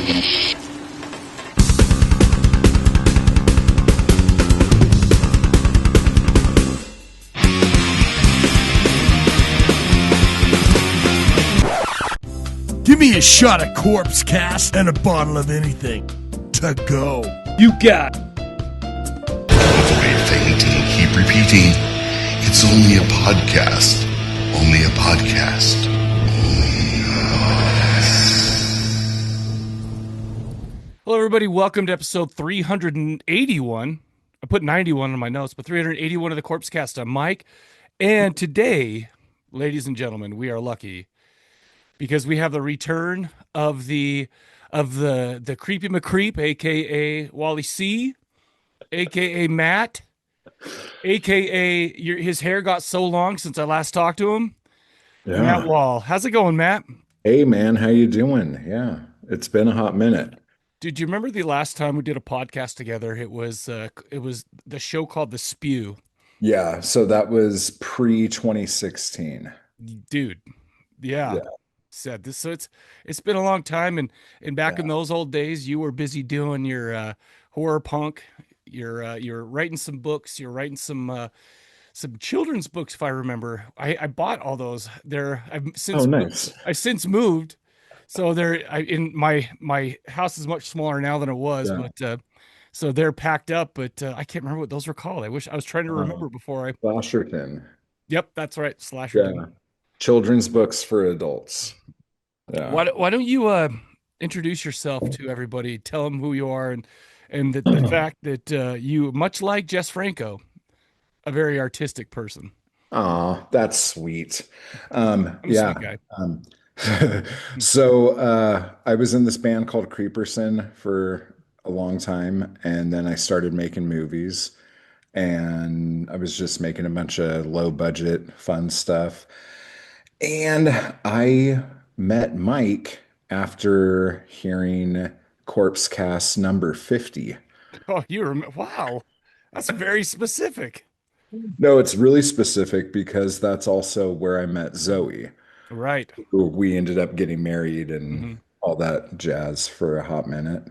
Give me a shot of Corpse Cast and a bottle of anything. To go. You got. Avoid fainting. Keep repeating. It's only a podcast. Only a podcast. Hello, everybody. Welcome to episode 381. I put 91 on my notes, but 381 of the Corpse Cast. I'm Mike. And today, ladies and gentlemen, we are lucky because we have the return of the Creepy McCreep, aka Wally C, aka Matt, aka his hair got so long since I last talked to him. Yeah. Matt Wall. How's it going, Matt? Hey man, how you doing? Yeah, it's been a hot minute. Dude, do you remember the last time we did a podcast together? It was the show called The Spew. Yeah, so that was pre-2016. Dude, yeah. Said this, so it's been a long time, and back in those old days, you were busy doing your horror punk. You're writing some books. You're writing some children's books, if I remember. I bought all those. I've since moved, so in my house is much smaller now than it was, but so they're packed up. But I can't remember what those were called. I wish I was trying to remember before I. Slasherton. Yep, that's right, Slasherton. Yeah. Children's books for adults. Yeah. Why don't you introduce yourself to everybody? Tell them who you are and the fact that you, much like Jess Franco, a very artistic person. Oh, that's sweet. I'm a sweet guy. So I was in this band called Creeperson for a long time, and then I started making movies, and I was just making a bunch of low budget fun stuff. And I met Mike after hearing Corpse Cast number 50. Oh, wow. That's very specific. No, it's really specific because that's also where I met Zoe. Right. We ended up getting married and all that jazz for a hot minute.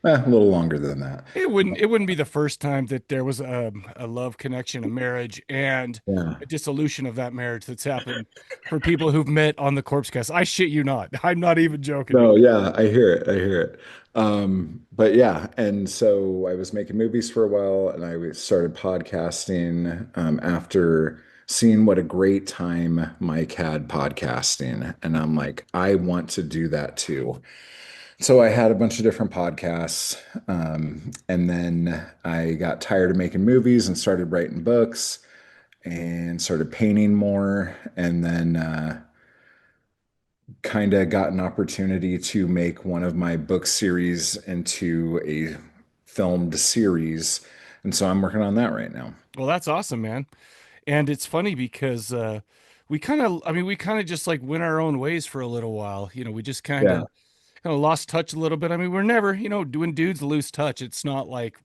A little longer than that. It wouldn't be the first time that there was a love connection, a marriage, and a dissolution of that marriage that's happened for people who've met on the Corpse Cast. I shit you not. I'm not even joking. No, yeah, I hear it. But yeah, and so I was making movies for a while, and I started podcasting after seeing what a great time Mike had podcasting, and I'm like, I want to do that too. So I had a bunch of different podcasts, and then I got tired of making movies and started writing books and started painting more, and then kind of got an opportunity to make one of my book series into a filmed series. And so I'm working on that right now. Well, that's awesome, man. And it's funny because we kind of just like went our own ways for a little while. You know, we just kind of lost touch a little bit. I mean, we're never, when dudes lose touch, it's not like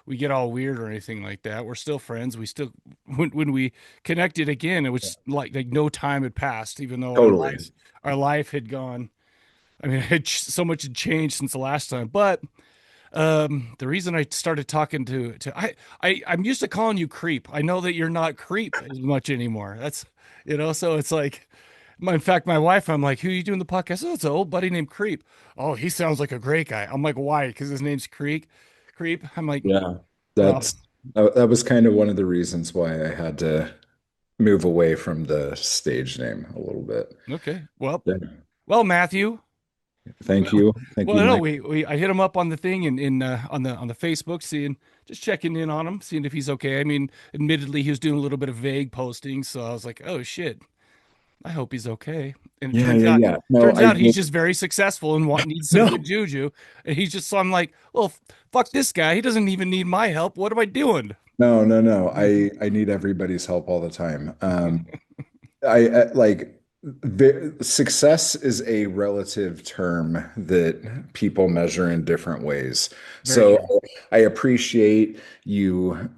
we get all weird or anything like that. We're still friends. We still, when we connected again, it was like no time had passed, even though our life had gone. I mean, so much had changed since the last time. But the reason I started talking to I'm used to calling you Creep. I know that you're not Creep as much anymore. That's, so it's like, in fact, my wife, I'm like, who are you doing the podcast? Oh, it's an old buddy named Creep. Oh, he sounds like a great guy. I'm like, why? Because his name's Creep. I'm like, that was kind of one of the reasons why I had to move away from the stage name a little bit. Okay. Well, Matthew. Thank you. No, I hit him up on the thing on the Facebook, just checking in on him, seeing if he's okay. I mean, admittedly, he was doing a little bit of vague posting, so I was like, oh shit, I hope he's okay. And it turns out he's just very successful and needs some good juju. And so I'm like, well, fuck this guy. He doesn't even need my help. What am I doing? No. I need everybody's help all the time. Success is a relative term that people measure in different ways. I appreciate you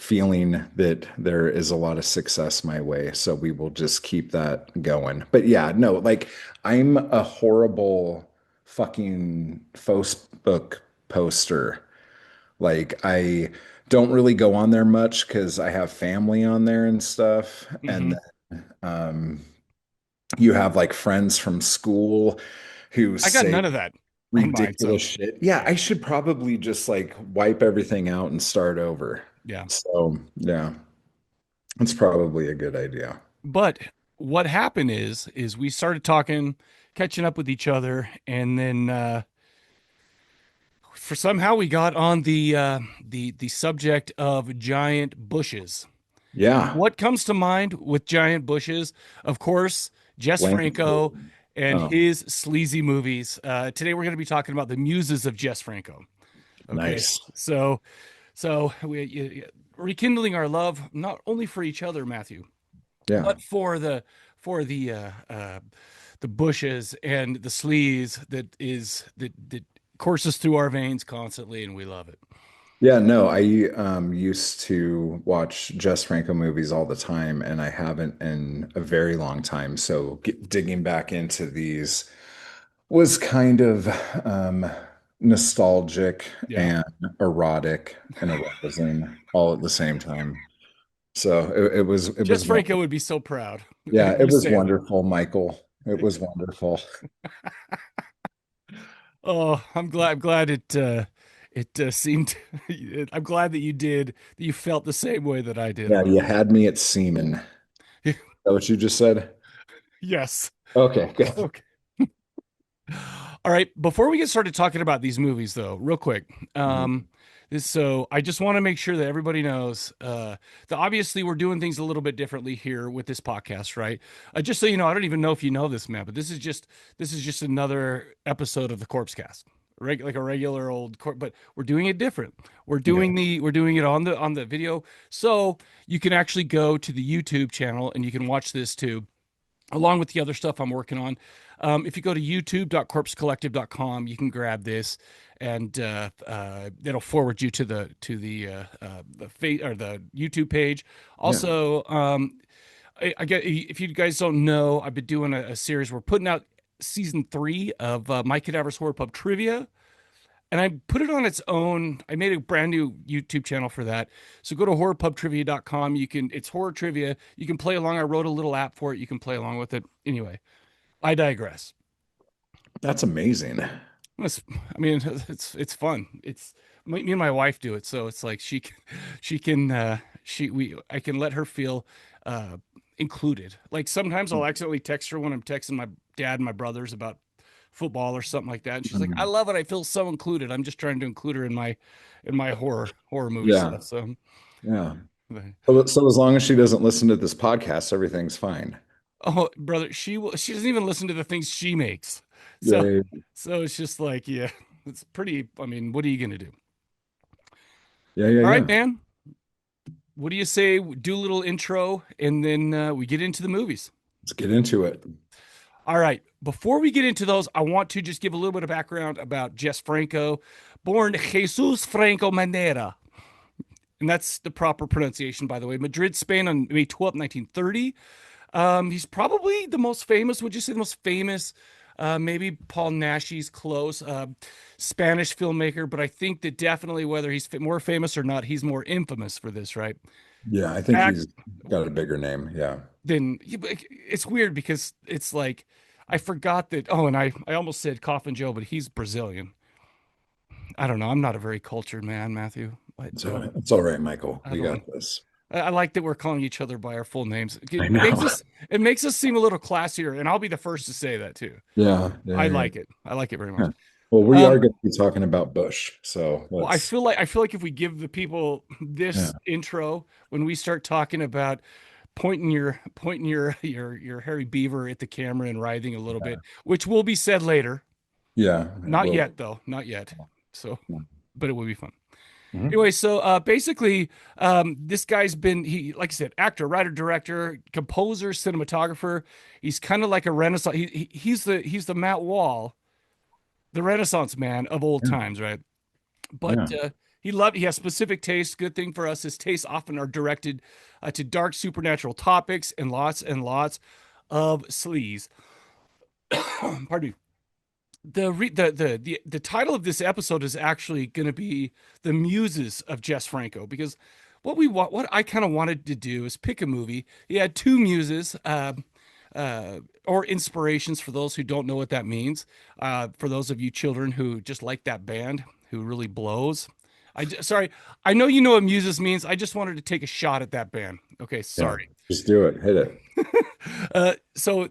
feeling that there is a lot of success my way. So we will just keep that going. But yeah, no, like I'm a horrible fucking Facebook poster. Like I don't really go on there much because I have family on there and stuff. Hmm. And um, you have like friends from school who I got say none of that on mine. ridiculous So shit. Yeah, yeah, I should probably just like wipe everything out and start over. yeah. So, yeah, it's probably a good idea. But what happened is we started talking, catching up with each other, and then for somehow we got on the subject of giant bushes. Yeah. What comes to mind with giant bushes? Of course, Jess Franco Landscape. and Oh, his sleazy movies. Today we're going to be talking about the Muses of Jess Franco. Okay, nice. so rekindling our love not only for each other, Matthew, Yeah. but for the bushes and the sleaze that courses through our veins constantly, and we love it. Yeah, no, I used to watch Jess Franco movies all the time, and I haven't in a very long time. So digging back into these was kind of um, nostalgic Yeah. and erotic and arousing all at the same time. So it Jess was Franco wonderful. would be so proud. Yeah, it You was say that. wonderful, Michael. It was wonderful. Oh, I'm glad it seemed. I'm glad that you felt the same way that I did Yeah, about you had me at semen. Is it. that what you just said? Yes. Okay, good. Okay. All right. Before we get started talking about these movies, though, real quick, Mhm. so I just want to make sure that everybody knows that obviously we're doing things a little bit differently here with this podcast, right? Just so you know, I don't even know if you know this, man, but this is just another episode of the Corpse Cast, like a regular old but we're doing it different. Yeah. We're doing it on the video, so you can actually go to the YouTube channel and you can watch this too along with the other stuff I'm working on. If you go to youtube.corpsecollective.com, you can grab this, and it'll forward you to the YouTube page. Yeah. Also, I get if you guys don't know, I've been doing a series. We're putting out season 3 of Mike Cadaver's Horror Pub Trivia, and I put it on its own. I made a brand new YouTube channel for that. So go to horrorpubtrivia.com. It's horror trivia. You can play along. I wrote a little app for it. You can play along with it. Anyway, I digress. That's amazing. I mean, it's fun. It's me and my wife do it, so it's like she can I can let her feel uh included. Like sometimes I'll accidentally text her when I'm texting my dad and my brothers about football or something like that, and she's like, "I Mhm. love it. I feel so included." I'm just trying to include her in my horror movie Yeah. stuff. So, Yeah. but- So as long as she doesn't listen to this podcast, everything's fine. oh, brother, she doesn't even listen to the things she makes. So Yeah. so it's just like, yeah, it's pretty. I mean, what are you gonna do? Yeah. Yeah. All right, Yeah. man. What do you say? Do a little intro and then we get into the movies. Let's get into it. All right. Before we get into those, I want to just give a little bit of background about Jess Franco, born Jesus Franco Manera. And that's the proper pronunciation, by the way. Madrid, Spain on May 12th, 1930. He's probably the most famous. Would you say the most famous? Maybe Paul Naschy's close. Spanish filmmaker, but I think that definitely whether he's more famous or not, he's more infamous for this, right? Yeah, I think Act he's got a bigger name. Yeah. then it's weird because it's like I forgot that. Oh, and I almost said Coffin Joe, but he's Brazilian. I don't know. I'm not a very cultured man, Matthew. So it's all right, Michael. I We don't. got this. I like that we're calling each other by our full names. I It makes know. us seem a little classier, and I'll be the first to say that too. Yeah. Yeah. I Yeah. like it. I like it very much. Yeah. Well, we are Um, going to be talking about Bush, so well, let's. I feel like if we give the people Yeah. this intro when we start talking about pointing your hairy beaver at the camera and writhing a little Yeah. bit, which will be said later. Yeah. Not Well. yet, though. Not yet. So, but it will be fun. Mhm. Anyway, so basically, this guy's been like I said, actor, writer, director, composer, cinematographer. He's kind of like a Renaissance. He's the Matt Wall, the Renaissance man of old Yeah. times, right? But Yeah. he has specific tastes. Good thing for us, his tastes often are directed to dark supernatural topics and lots of sleaze. Pardon me. The title of this episode is actually going to be the Muses of Jess Franco, because what I kind of wanted to do is pick a movie. He had two muses, or inspirations, for those who don't know what that means. For those of you children who just like that band who really blows. Sorry, I know you know what Muses means. I just wanted to take a shot at that band. Okay, sorry. Yeah, just do it. Hit it. So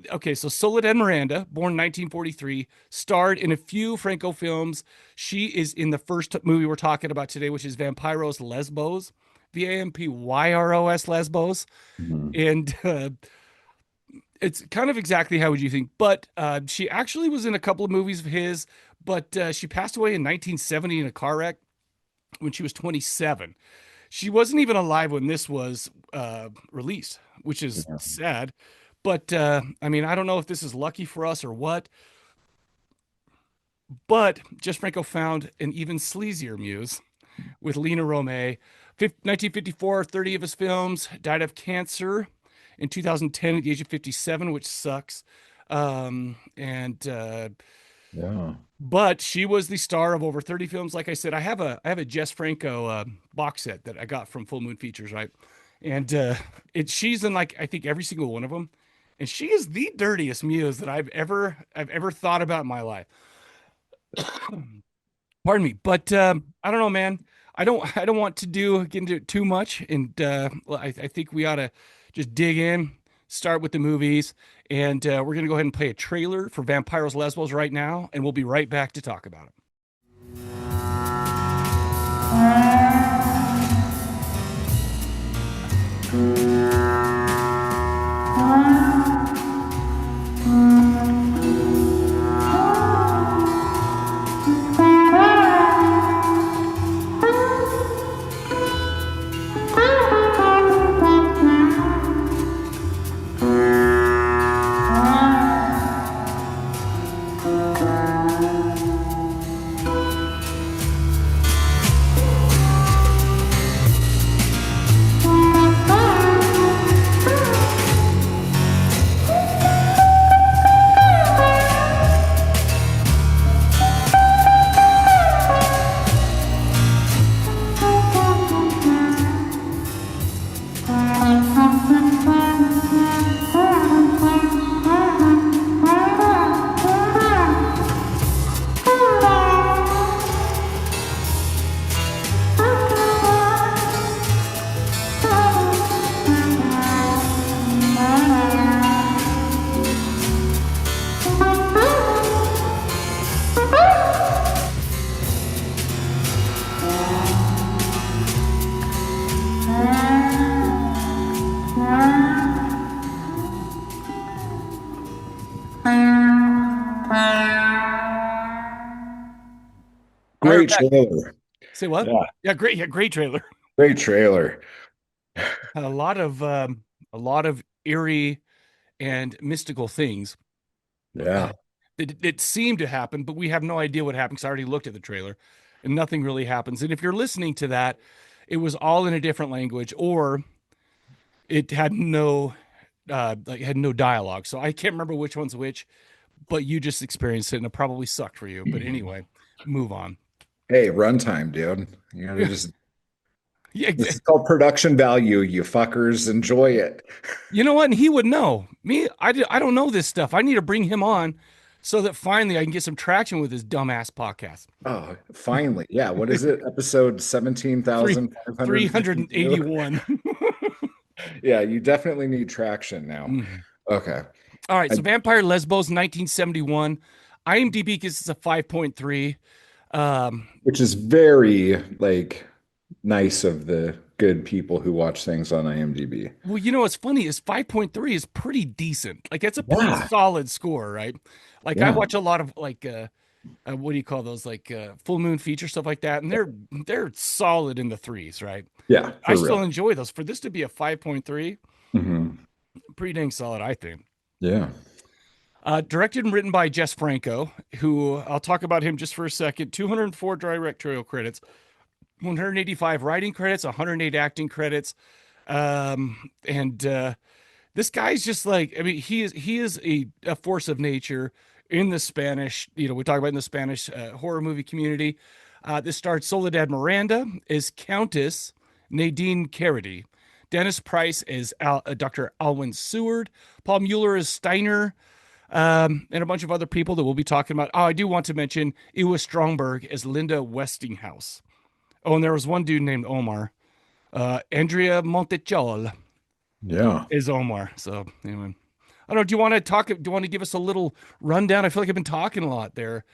Soledad Miranda, born 1943, starred in a few Franco films. She is in the first movie we're talking about today, which is Vampyros Lesbos, Vampyros Lesbos. Mhm. And it's kind of exactly how would you think, but she actually was in a couple of movies of his, but she passed away in 1970 in a car wreck when she was 27. She wasn't even alive when this was released, which is sad. But I mean, I don't know if this is lucky for us or what. But Jess Franco found an even sleazier muse with Lina Romay. 1954, 30 of his films, died of cancer in 2010 at the age of 57, which sucks. Yeah. But she was the star of over 30 films. Like I said, I have a Jess Franco box set that I got from Full Moon Features, right? And she's in, like, I think every single one of them. And she is the dirtiest muse that I've ever thought about in my life. Pardon me, but I don't know, man. I don't want to get into it too much, and I think we ought to just dig in, start with the movies, and we're gonna go ahead and play a trailer for Vampyros Lesbos right now, and we'll be right back to talk about it. Great trailer. Say what? Yeah, great. Yeah, great trailer. Great trailer. A lot of eerie and mystical things. Yeah. It seemed to happen, but we have no idea what happened because I already looked at the trailer, and nothing really happens. And if you're listening to that, it was all in a different language, or it had no dialogue. So I can't remember which one's which, but you just experienced it, and it probably sucked for you. But anyway, move on. Hey, runtime, dude. You gotta just. Yeah, This is called production value, you fuckers. Enjoy it. you know what? And he would know. Me, I don't know this stuff. I need to bring him on so that finally I can get some traction with his dumbass podcast. Oh, finally. Yeah. What is it? Episode 381. Yeah, you definitely need traction now. Okay. All right. So Vampire Lesbos, 1971. IMDb gives us a 5.3. Which is very, like, nice of the good people who watch things on IMDb. Well, you know what's funny is 5.3 is pretty decent. Like, it's a pretty solid score, right? Like, I watch a lot of, like, what do you call those, like Full Moon Feature stuff like that, and they're solid in the threes, right? Yeah, I still enjoy those. For this to be a 5.3, pretty dang solid, I think. Yeah. Directed and written by Jess Franco, who I'll talk about him just for a second. 204 directorial credits, 185 writing credits, 108 acting credits. This guy's just like, I mean, he is a force of nature in the Spanish, we talk about in the Spanish horror movie community. This starred Soledad Miranda as Countess Nadine Carity, Dennis Price as Dr. Alwyn Seward, Paul Mueller as Steiner, and a bunch of other people that we'll be talking about. Oh, I do want to mention Ewa Stromberg as Linda Westinghouse. Oh, and there was one dude named Omar. Andrea Montechal is Omar. So anyway, I don't know. Do you want to talk? Do you want to give us a little rundown? I feel like I've been talking a lot there,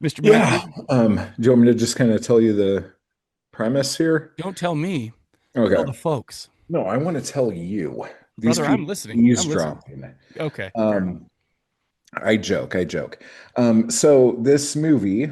Mr. Yeah. Matthew. Do you want me to just kind of tell you the premise here? Don't tell me. Okay. Tell the folks. No, I want to tell you. These Brother, I'm listening. eavesdropping. Okay. I joke. So this movie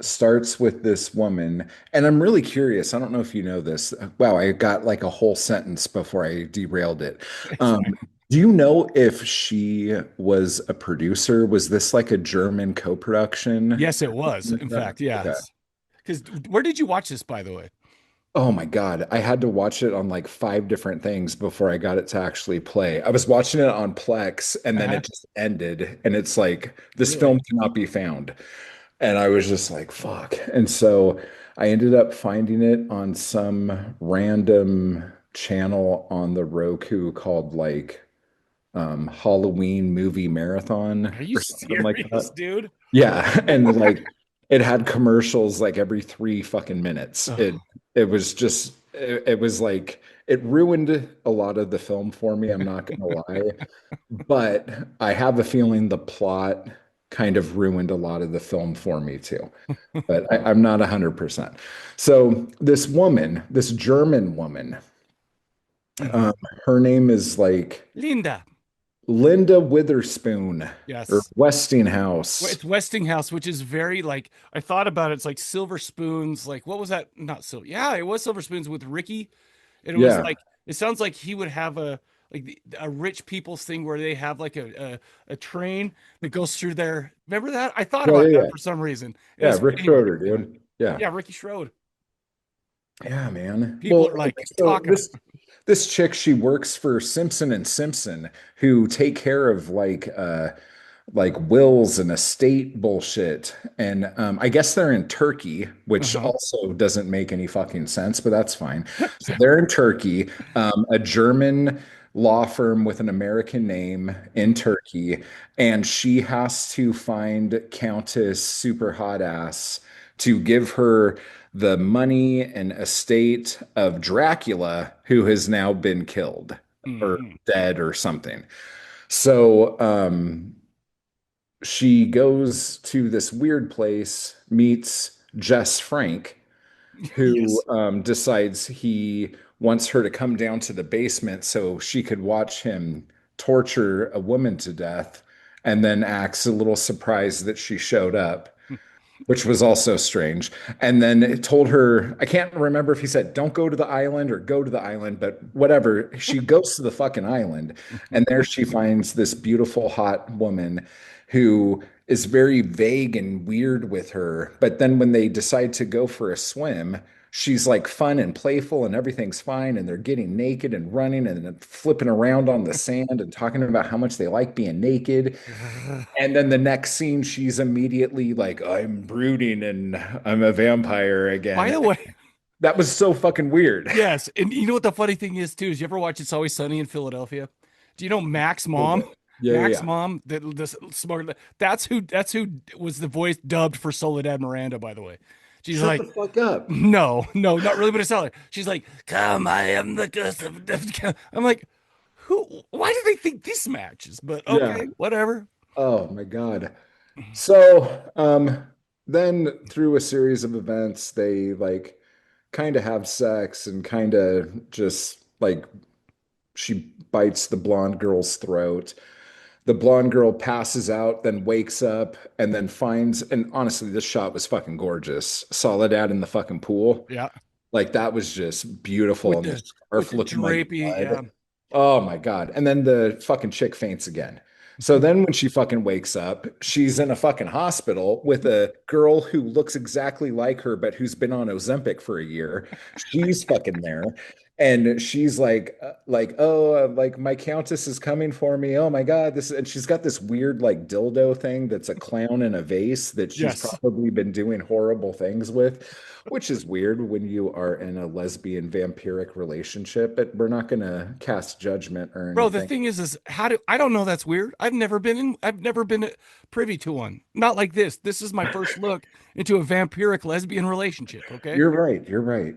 starts with this woman, and I'm really curious. I don't know if you know this. Wow, I got like a whole sentence before I derailed it. Do you know if she was a producer? Was this like a German co-production? Yes, it was. In fact, yes. Because where did you watch this, by the way? Oh my God. I had to watch it on like 5 different things before I got it to actually play. I was watching it on Plex and then it just ended. And it's like, this film cannot be found. And I was just like, fuck. And so I ended up finding it on some random channel on the Roku called like Halloween Movie Marathon. Are you serious, like that. Dude? Yeah. And like, it had commercials like every 3 fucking minutes. It was just, it was like, it ruined a lot of the film for me. I'm not going to lie. But I have a feeling the plot kind of ruined a lot of the film for me too. But I'm not 100%. So this woman, this German woman, her name is like Linda Witherspoon. Yes. Or Westinghouse. It's Westinghouse, which is very like, I thought about it. It's like Silver Spoons. Like, what was that? Not silver. Yeah, it was Silver Spoons with Ricky. And it was like, it sounds like he would have a rich people's thing where they have like a train that goes through there. Remember that? I thought about that for some reason. Rick Schroeder, dude. Yeah, Ricky Schroeder. Yeah, man. People are like talking. This chick, she works for Simpson and Simpson, who take care of like wills and estate bullshit. And I guess they're in Turkey, which also doesn't make any fucking sense, but that's fine. So they're in Turkey, a German law firm with an American name in Turkey, and she has to find Countess Super Hot Ass to give her the money and estate of Dracula, who has now been killed or dead or something. So she goes to this weird place, meets Jess Frank, who decides he wants her to come down to the basement so she could watch him torture a woman to death, and then acts a little surprised that she showed up, which was also strange. And then it told her, I can't remember if he said, don't go to the island or go to the island, but whatever. She goes to the fucking island, and there she finds this beautiful, hot woman who is very vague and weird with her. But then when they decide to go for a swim, she's like fun and playful and everything's fine. And they're getting naked and running and flipping around on the sand and talking about how much they like being naked. And then the next scene, she's immediately like, I'm brooding and I'm a vampire again. By the way, that was so fucking weird. Yes. And you know what the funny thing is too, is you ever watch It's Always Sunny in Philadelphia? Do you know Mac's mom? Mac's mom, that's who was the voice dubbed for Soledad Miranda, by the way. She's Shut like, the fuck up. No, not really, but it's not like, she's like, come, I am the curse of death. I'm like, why do they think this matches? But okay, whatever. Oh my God. So then through a series of events, they like kind of have sex and kind of just like she bites the blonde girl's throat. The blonde girl passes out, then wakes up, and then finds, and honestly, this shot was fucking gorgeous. Soledad in the fucking pool. Yeah. Like that was just beautiful. With the scarf looking drapey, like blood. Oh my God. And then the fucking chick faints again. So then when she fucking wakes up, she's in a fucking hospital with a girl who looks exactly like her, but who's been on Ozempic for a year. She's fucking there. And she's oh, like my countess is coming for me. Oh my God, this, and she's got this weird like dildo thing that's a clown in a vase that she's Yes. probably been doing horrible things with, which is weird when you are in a lesbian vampiric relationship, but we're not gonna cast judgment or Bro, the anything. thing is how do I don't know that's weird. I've never been privy to one. Not like this. This is my first look into a vampiric lesbian relationship, okay? You're right. You're right.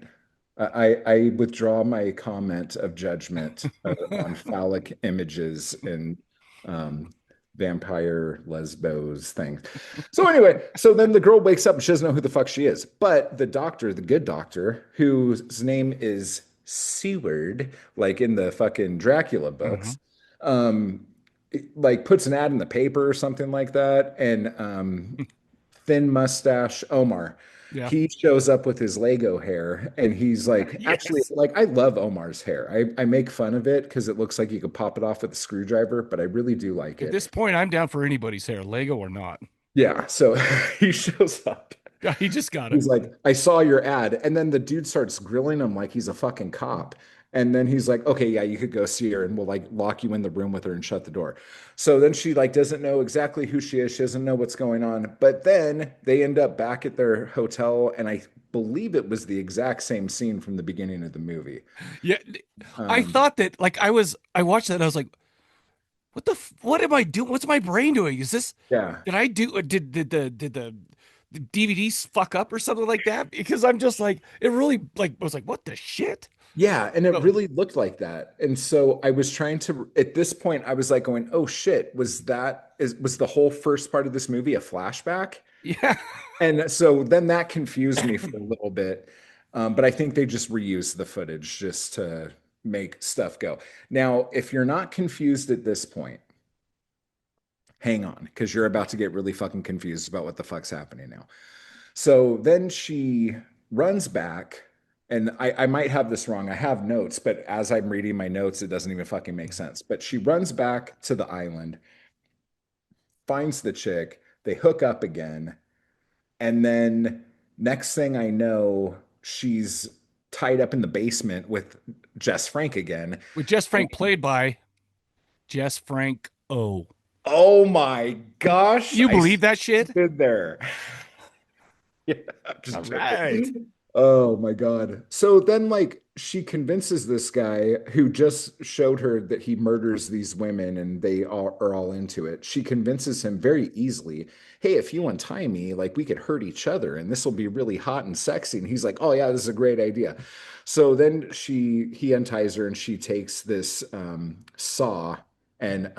I withdraw my comment of judgment on phallic images and um, vampire lesbos things. So anyway, so then the girl wakes up and she doesn't know who the fuck she is. But the doctor, the good doctor, whose name is Seward, like in the fucking Dracula Uh-huh. books, um, like puts an ad in the paper or something like that, and thin mustache Omar. Yeah. He shows up with his Lego hair and he's like, actually, Yes. like, I love Omar's hair. I make fun of it because it looks like you could pop it off with a screwdriver, but I really do like At it. this point, I'm down for anybody's hair, Lego or not. Yeah. So he shows up. He just got it. He's like, I saw your ad. And then the dude starts grilling him like he's a fucking cop. And then he's like, okay, yeah, you could go see her and we'll like lock you in the room with her and shut the door. So then she like doesn't know exactly who she is. She doesn't know what's going on. But then they end up back at their hotel. And I believe it was the exact same scene from the beginning of the movie. Yeah. I Um, thought that like I watched that and I was like, what am I doing? What's my brain doing? Is this yeah. did I do the DVDs fuck up or something like that? Because I'm just like it really like I was like, what the shit? Yeah, and it Oh, really looked like that. And so I was trying to, at this point, I was like going, oh shit, was the whole first part of this movie a flashback? yeah. And so then that confused me for a little bit. But I think they just reused the footage just to make stuff go. Now, if you're not confused at this point, hang on, because you're about to get really fucking confused about what the fuck's happening now. So then she runs back, and I might have this wrong. I have notes, but as I'm reading my notes, it doesn't even fucking make sense. But she runs back to the island, finds the chick, they hook up again, and then next thing I know, she's tied up in the basement with Jess Frank again. With Jess Frank played by Jess Frank O. Oh my gosh, You I believe that shit? stood there. Yeah, I'm All just right. joking. Oh my God. So then, like, she convinces this guy who just showed her that he murders these women and they are all into it. She convinces him very easily, hey, if you untie me, like, we could hurt each other and this will be really hot and sexy. And he's like, oh, yeah, this is a great idea. So then he unties her and she takes this saw and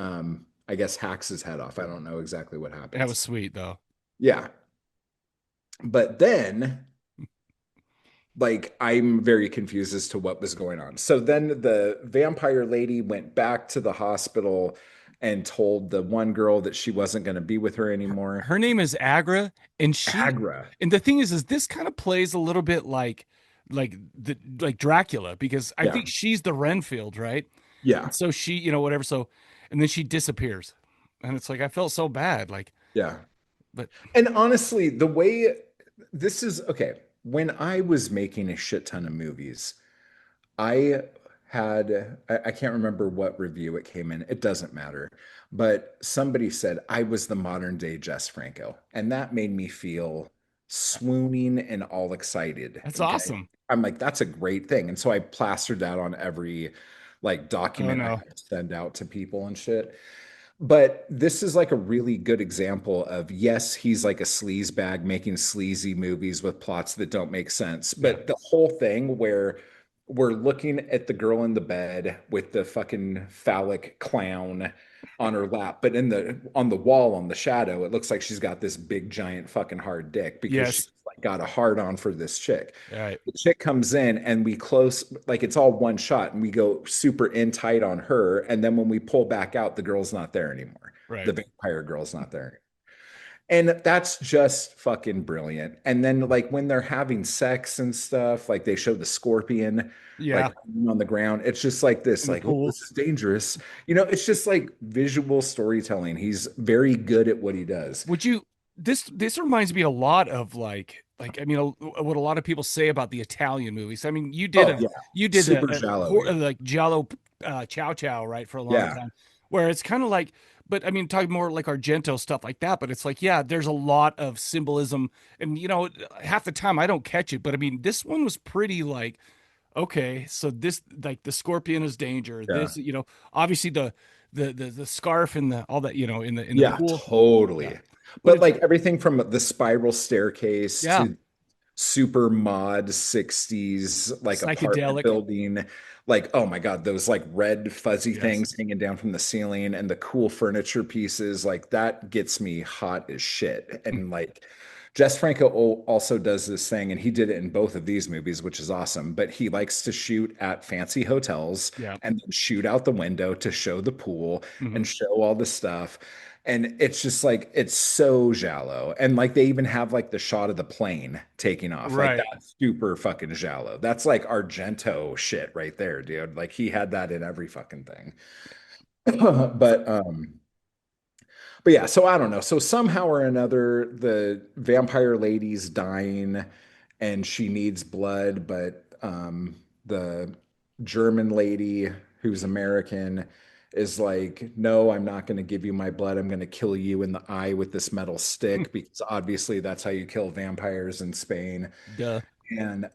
I guess hacks his head off. I don't know exactly what That happens. was sweet though. Yeah. But then, like, I'm very confused as to what was going on. So then the vampire lady went back to the hospital and told the one girl that she wasn't going to be with her anymore. Her name is Agra, and Agra. and the thing is this kind of plays a little bit like Dracula because I Yeah. think she's the Renfield, right? Yeah. And so she, whatever. So, and then she disappears, and it's like I felt so bad, like, Yeah. but And honestly, the way this is okay, when I was making a shit ton of movies, I I can't remember what review it came in. It doesn't matter. But somebody said I was the modern day Jess Franco. And that made me feel swooning and all excited. that's Okay. awesome. I'm like, that's a great thing. And so I plastered that on every like Oh document I no, had to send out to people and shit. But this is like a really good example of yes, he's like a sleaze bag making sleazy movies with plots that don't make sense. yeah, But the whole thing where we're looking at the girl in the bed with the fucking phallic clown on her lap, but in the on the wall on the shadow, it looks like she's got this big giant fucking hard dick because yes, she's like got a hard on for this chick. all right, The chick comes in and we close, like it's all one shot, and we go super in tight on her. And then when we pull back out, the girl's not there anymore. right, The vampire girl's not there. And that's just fucking brilliant. And then, like, when they're having sex and stuff, like they show the scorpion, like yeah, on the ground. It's just like this, in the like, oh, pool. this is dangerous. It's just like visual storytelling. He's very good at what he does. Would you? This reminds me a lot of like like I mean what a lot of people say about the Italian movies. I mean, Oh yeah, you did super shallowy. like Giallo Chow Chow, right, for a long Yeah, time, where it's kind of like, but I mean, talking more like Argento stuff like that. But it's like, yeah, there's a lot of symbolism, and half the time I don't catch it. But I mean, this one was pretty like, okay, so this like the scorpion is danger. yeah, This, obviously the scarf and the all that, in the yeah, pool. Yeah, totally. but But it's like everything from the spiral staircase yeah, to super mod 60s like apartment psychedelic. building, like oh my god, those like red fuzzy Yes. things hanging down from the ceiling and the cool furniture pieces, like that gets me hot as shit. And like Jess Franco also does this thing, and he did it in both of these movies, which is awesome. But he likes to shoot at fancy hotels Yeah. and then shoot out the window to show the pool Mhm. and show all the stuff. And it's just like it's so shallow. And like they even have like the shot of the plane taking off. Like Right. that's super fucking shallow. That's like Argento shit right there, dude. Like he had that in every fucking thing. But but yeah, so I don't know. So somehow or another, the vampire lady's dying and she needs blood, but the German lady who's American is like, no, I'm not going to give you my blood. I'm going to kill you in the eye with this metal stick because obviously that's how you kill vampires in Spain. Duh. And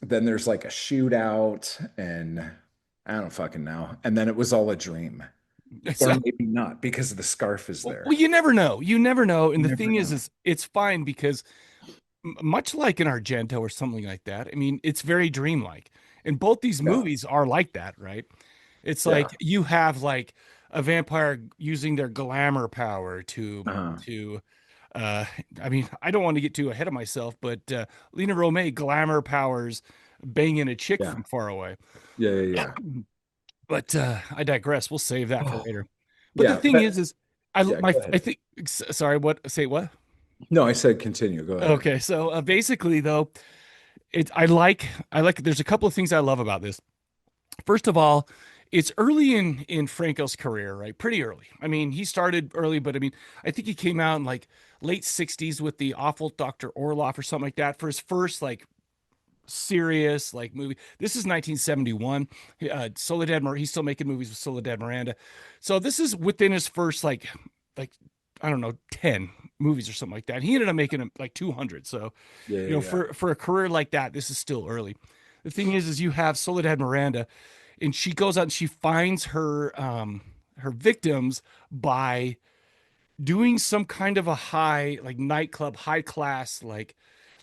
then there's like a shootout, and I don't fucking know. And then it was all a dream. Or So, maybe not because the scarf is well, there. you never know. You never know. And You the never thing know. is it's fine because much like in Argento or something like that, I mean, it's very dreamlike. And both these Yeah. movies are like that, right? It's Yeah. like you have like a vampire using their glamour power Uh-huh. to uh I mean, I don't want to get too ahead of myself, but Lina Romay glamour powers banging a chick Yeah. from far away. Yeah. Yeah. Yeah. But I digress. We'll save that for Oh, later. But the yeah. thing But is yeah, go ahead. I think sorry, what say what? No, I said continue. Go ahead. Okay, so basically though, I like there's a couple of things I love about this. First of all, it's early in Franco's career, right? Pretty early. I mean, he started early, but I mean, I think he came out in like late 60s with the awful Dr. Orloff or something like that for his first like serious like movie. This is 1971. He's still making movies with Soledad Miranda. So this is within his first like I don't know, 10 movies or something like that. He ended up making like 200. So, Yeah. Yeah. Yeah. for a career like that, this is still early. The thing is you have Soledad Miranda, and she goes out and she finds her victims by doing some kind of a high like nightclub high class like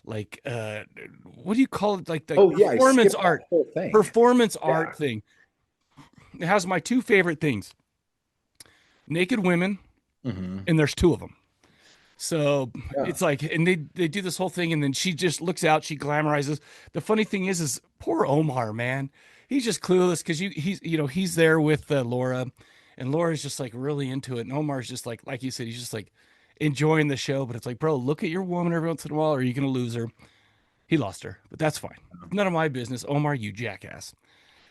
what do you call it, like Oh, yeah. I performance skipped that art whole thing. performance Yeah. art thing. It has my two favorite things: naked women, Hmm. and there's two of them. So Yeah. it's like, and they do this whole thing, and then she just looks out, she glamorizes. The funny thing is poor Omar, man, he's just clueless because he's there with Laura, and Laura's just like really into it, and Omar's just like you said, he's just like enjoying the show. But it's like, bro, look at your woman every once in a while, or are you gonna lose her? He lost her, but that's fine. None of my business, Omar, you jackass.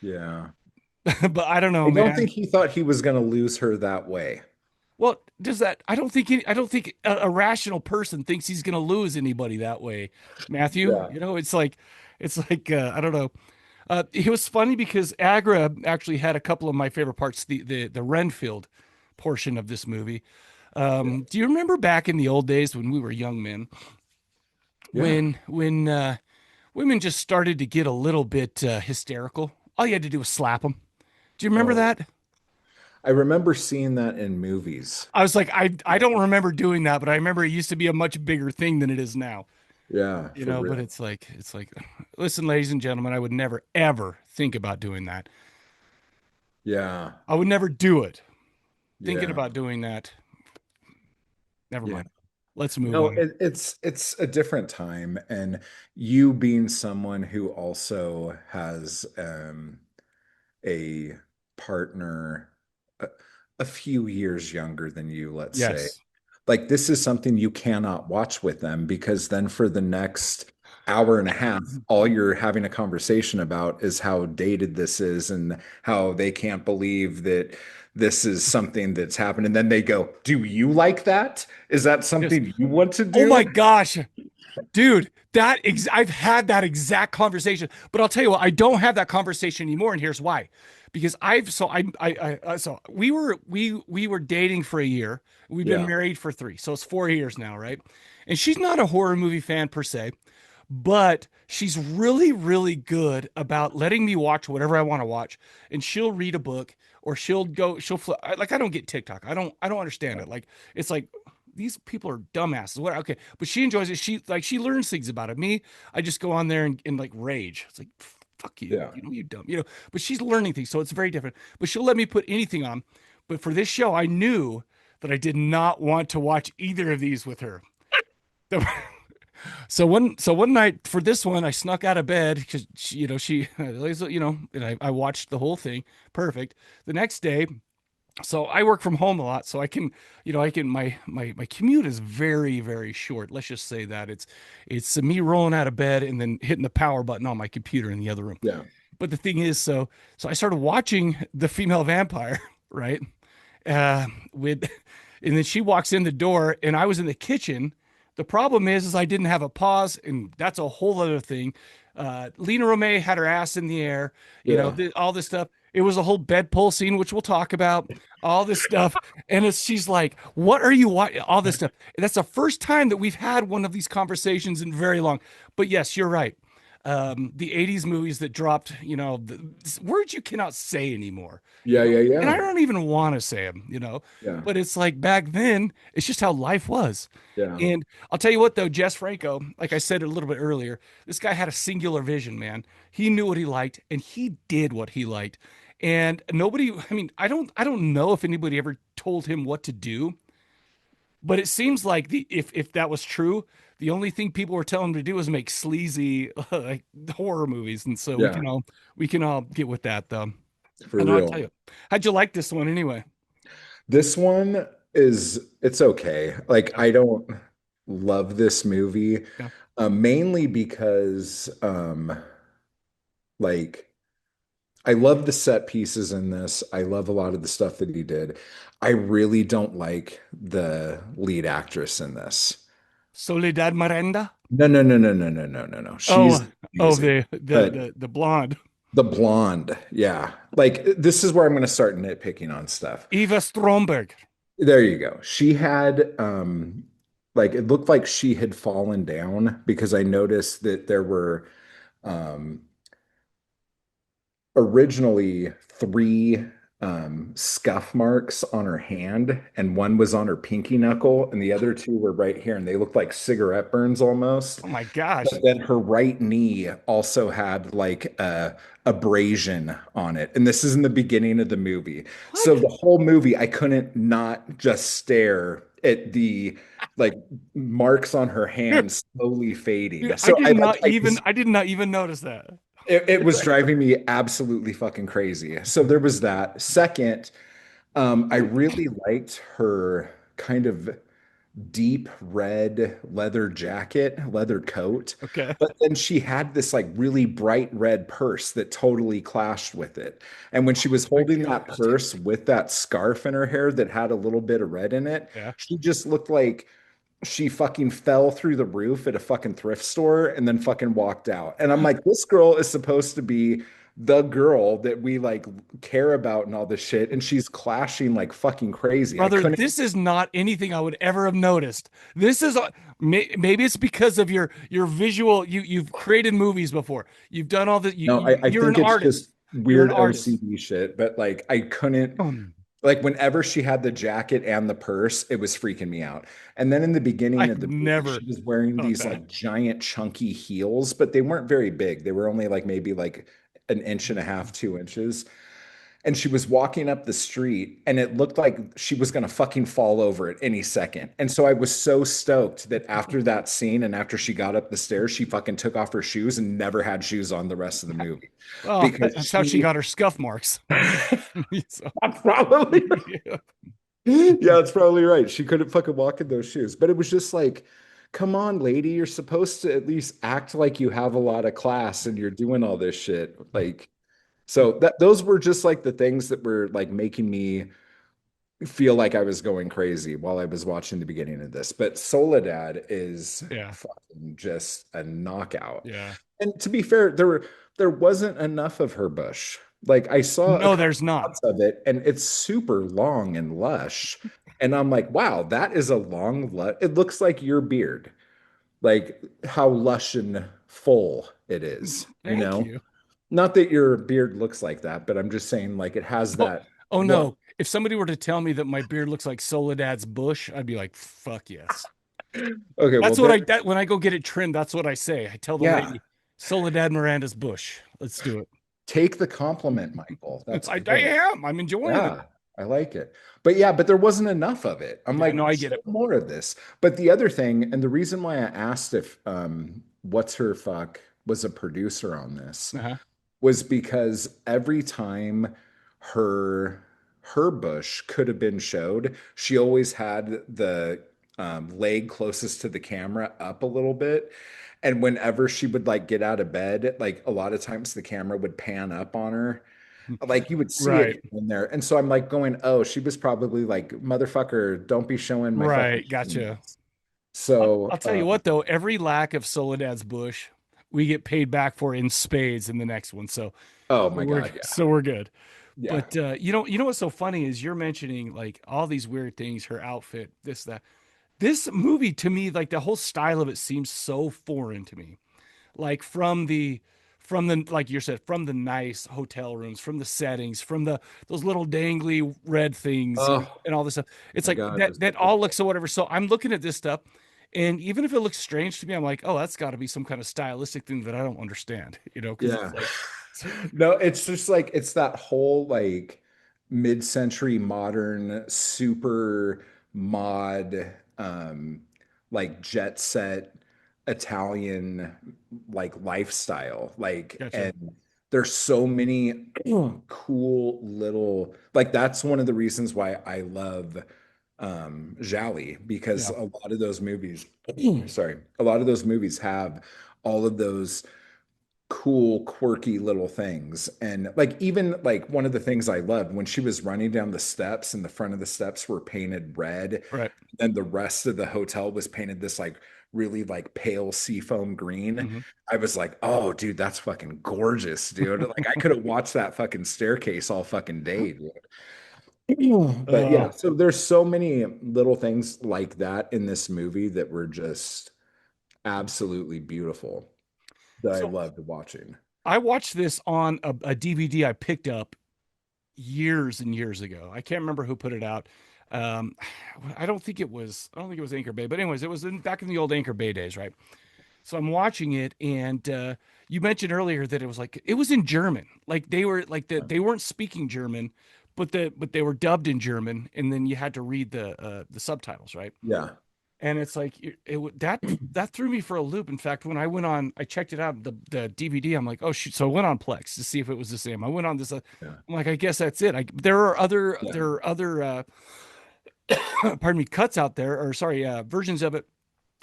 Yeah. But I don't know, I don't man. think he thought he was going to lose her that way. Well, does that? I don't think a rational person thinks he's going to lose anybody that way, Matthew. Yeah. It's like I don't know. It was funny because Agra actually had a couple of my favorite parts. The Renfield portion of this movie. Yeah. Do you remember back in the old days when we were young men, Yeah. when women just started to get a little bit hysterical? All you had to do was slap them. Do you remember Oh, that? I remember seeing that in movies. I was like, I don't remember doing that, but I remember it used to be a much bigger thing than it is now. Yeah, for But real. it's like, listen, ladies and gentlemen, I would never ever think about doing that. Yeah. I would never do it. Thinking Yeah. about doing that, never Yeah. mind. Let's move No, on. it's a different time, and you being someone who also has a partner a, a few years younger than you, let's say. Yes. Like this is something you cannot watch with them because then for the next hour and a half, all you're having a conversation about is how dated this is and how they can't believe that this is something that's happened. And then they go, "Do you like that? Is that Yes. something you want to Oh do?" my gosh. Dude, I've had that exact conversation, but I'll tell you what, I don't have that conversation anymore, and here's why. Because I've so I so we were dating for a year. We've been Yeah. married for 3, so it's 4 years now, right? And she's not a horror movie fan per se, but she's really, really good about letting me watch whatever I want to watch. And she'll read a book, or she'll flip. Like, I don't get TikTok. I don't understand it. Like, it's like these people are dumbasses. What? Okay, but she enjoys it. She learns things about it. Me, I just go on there and like rage. It's like, fuck you, Yeah. you dumb, But she's learning things, so it's very different. But she'll let me put anything on. But for this show, I knew that I did not want to watch either of these with her. So one night for this one, I snuck out of bed because and I watched the whole thing. Perfect. The next day, so I work from home a lot, so my commute is very, very short. Let's just say that it's me rolling out of bed and then hitting the power button on my computer in the other room. Yeah. But the thing is, so I started watching the female vampire, right? With and then she walks in the door, and I was in the kitchen. The problem is I didn't have a pause, and that's a whole other thing. Lina Romay had her ass in the air, Yeah. all this stuff. It was a whole bed pull scene, which we'll talk about, all this stuff. And she's like, "What are you watching?" All this stuff. And that's the first time that we've had one of these conversations in very long. But yes, you're right. The 80s movies that dropped, the words you cannot say anymore, Yeah. Yeah. and I Yeah. don't even want to say them, Yeah. but it's like back then, it's just how life was. Yeah. And I'll tell you what, though, Jess Franco, like I said a little bit earlier, this guy had a singular vision, man. He knew what he liked, and he did what he liked. And nobody, I mean, I don't know if anybody ever told him what to do, but it seems like if that was true, the only thing people were telling him to do was make sleazy like horror movies, and so we Yeah. can all we can all get with that, though. For And I'll tell real. you, how'd you like this one anyway? This one it's okay. Like, Yeah, I don't love this movie, yeah. mainly because like I love the set pieces in this. I love a lot of the stuff that he did. I really don't like the lead actress in this. Soledad Miranda. No, no, no, no, no, no, no, no, no. She's Oh, oh, amazing. the But the blonde the blonde, yeah. Like, this is where I'm going to start nitpicking on stuff. Eva Stromberg. There you go. She had like, it looked like she had fallen down because I noticed that there were um originally three scuff marks on her hand, and one was on her pinky knuckle, and the other two were right here, and they looked like cigarette burns almost. Oh my gosh. But then her right knee also had like a abrasion on it. And this is in the beginning of the movie. So What? the whole movie, I couldn't not just stare at the like marks on her Dude, hand slowly fading. dude, I So did not even I did not even notice that. it was driving me absolutely fucking crazy. So there was that. Second, I really liked her kind of deep red leather jacket, leather coat. Okay. But then she had this like really bright red purse that totally clashed with it. And when she was My holding that gosh, dude. purse with that scarf in her hair that had a little bit of red in it, Yeah. she just looked like she fucking fell through the roof at a fucking thrift store and then fucking walked out. And I'm like, this girl is supposed to be the girl that we like care about and all this shit. And she's clashing like fucking crazy. I Brother, couldn't. this is not anything I would ever have noticed. This is maybe it's because of your visual. You've created movies before. You've done all that. No, I You're an think it's artist. just You're an weird artist. OCD shit, but like I couldn't, Um, like, whenever she had the jacket and the purse, it was freaking me out. And then in the beginning of I've the movie, never she was wearing thought these that. like giant chunky heels, but they weren't very big. They were only like maybe like an inch and a half, 2 inches. And she was walking up the street and it looked like she was going to fucking fall over at any second. And so I was so stoked that after that scene and after she got up the stairs, she fucking took off her shoes and never had shoes on the rest of the movie Well, because that's how she she got her scuff marks. So, probably yeah. yeah, it's probably right. She couldn't fucking walk in those shoes. But it was just like, come on, lady, you're supposed to at least act like you have a lot of class and you're doing all this shit. Like, so that those were just like the things that were like making me feel like I was going crazy while I was watching the beginning of this. But Soledad is Yeah. fucking just a knockout. Yeah. And to be fair, there wasn't enough of her bush. Like I saw a No, couple there's not. shots of it, and it's super long and lush. And I'm like, wow, that is a long, it looks like your beard, like how lush and full it is, you Thank know? you. Not that your beard looks like that, but I'm just saying like it has Oh, that oh look. no. If somebody were to tell me that my beard looks like Soledad's bush, I'd be like, fuck yes. Okay, well That's what there, that when I go get it trimmed, that's what I say. I tell the yeah, lady, Soledad Miranda's bush. Let's do it. take the compliment, Michael. That's I great. am. I'm enjoying it. Yeah, I like it. But yeah, but there wasn't enough of it. I'm Yeah, like, no, I get show it. more of this. But the other thing, and the reason why I asked if What's Her Fuck was a producer on this Uh-huh. was because every time her her bush could have been showed, she always had the leg closest to the camera up a little bit. And whenever she would like get out of bed, like a lot of times the camera would pan up on her, like you would see Right. it in there. And so I'm like going, oh, she was probably like, motherfucker, don't be showing my fucking Right. Gotcha. penis. I'll So tell you what though, every lack of Soledad's bush, we get paid back for in spades in the next one. So oh so my we're God, yeah. so we're good. Yeah. But you know what's so funny is you're mentioning like all these weird things, her outfit, this, that. This movie to me, like the whole style of it seems so foreign to me. Like from the like you said, from the nice hotel rooms, from the settings, from the those little dangly red things Oh and all this stuff. It's my like God, that those that all looks so whatever. So I'm looking at this stuff, and even if it looks strange to me, I'm like, oh, that's got to be some kind of stylistic thing that I don't understand, you know? Because yeah. it's like, No, it's just like it's that whole like mid-century modern super mod like jet set Italian like lifestyle. Like gotcha. and there's so many cool little like that's one of the reasons why I love Jolly because Yeah, a lot of those movies sorry, a lot of those movies have all of those cool, quirky little things. And like even like one of the things I loved when she was running down the steps and the front of the steps were painted red, right. and the rest of the hotel was painted this like really like pale seafoam green. Hmm. I was like, oh dude, that's fucking gorgeous, dude. Like I could have watched that fucking staircase all fucking day, dude. But yeah, Uh, so there's so many little things like that in this movie that were just absolutely beautiful that I so loved watching. I watched this on a DVD I picked up years and years ago. I can't remember who put it out. Um, I don't think it was Anchor Bay, but anyways, it was back in the old Anchor Bay days, right? So I'm watching it, and you mentioned earlier that it was in German. Like they were like they weren't speaking German, but they were dubbed in German, and then you had to read the subtitles, right? Yeah. And it's like that threw me for a loop. In fact, when I went on, I checked it out the DVD. I'm like, oh shoot! So I went on Plex to see if it was the same. I went on this. Yeah. I'm like, I guess that's it. Yeah. There are other pardon me cuts out there, or sorry, versions of it.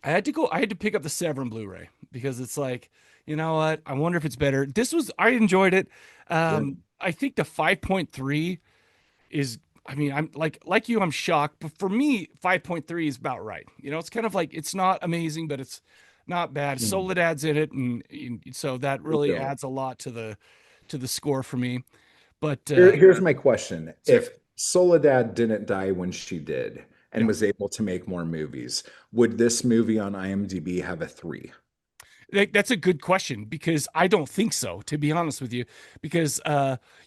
I had to pick up the Severin Blu-ray because it's like, you know what? I wonder if it's better. I enjoyed it. Yeah. I think the 5.3 is, I mean, I'm like you, I'm shocked, but for me, 5.3 is about right. You know, it's kind of like it's not amazing, but it's not bad. Mm. Soledad's in it, and so that There you really go. adds a lot to the score for me. But Here's my question. sorry, If Soledad didn't die when she did and yeah. was able to make more movies, would this movie on IMDb have a 3? That's a good question because I don't think so, to be honest with you. Because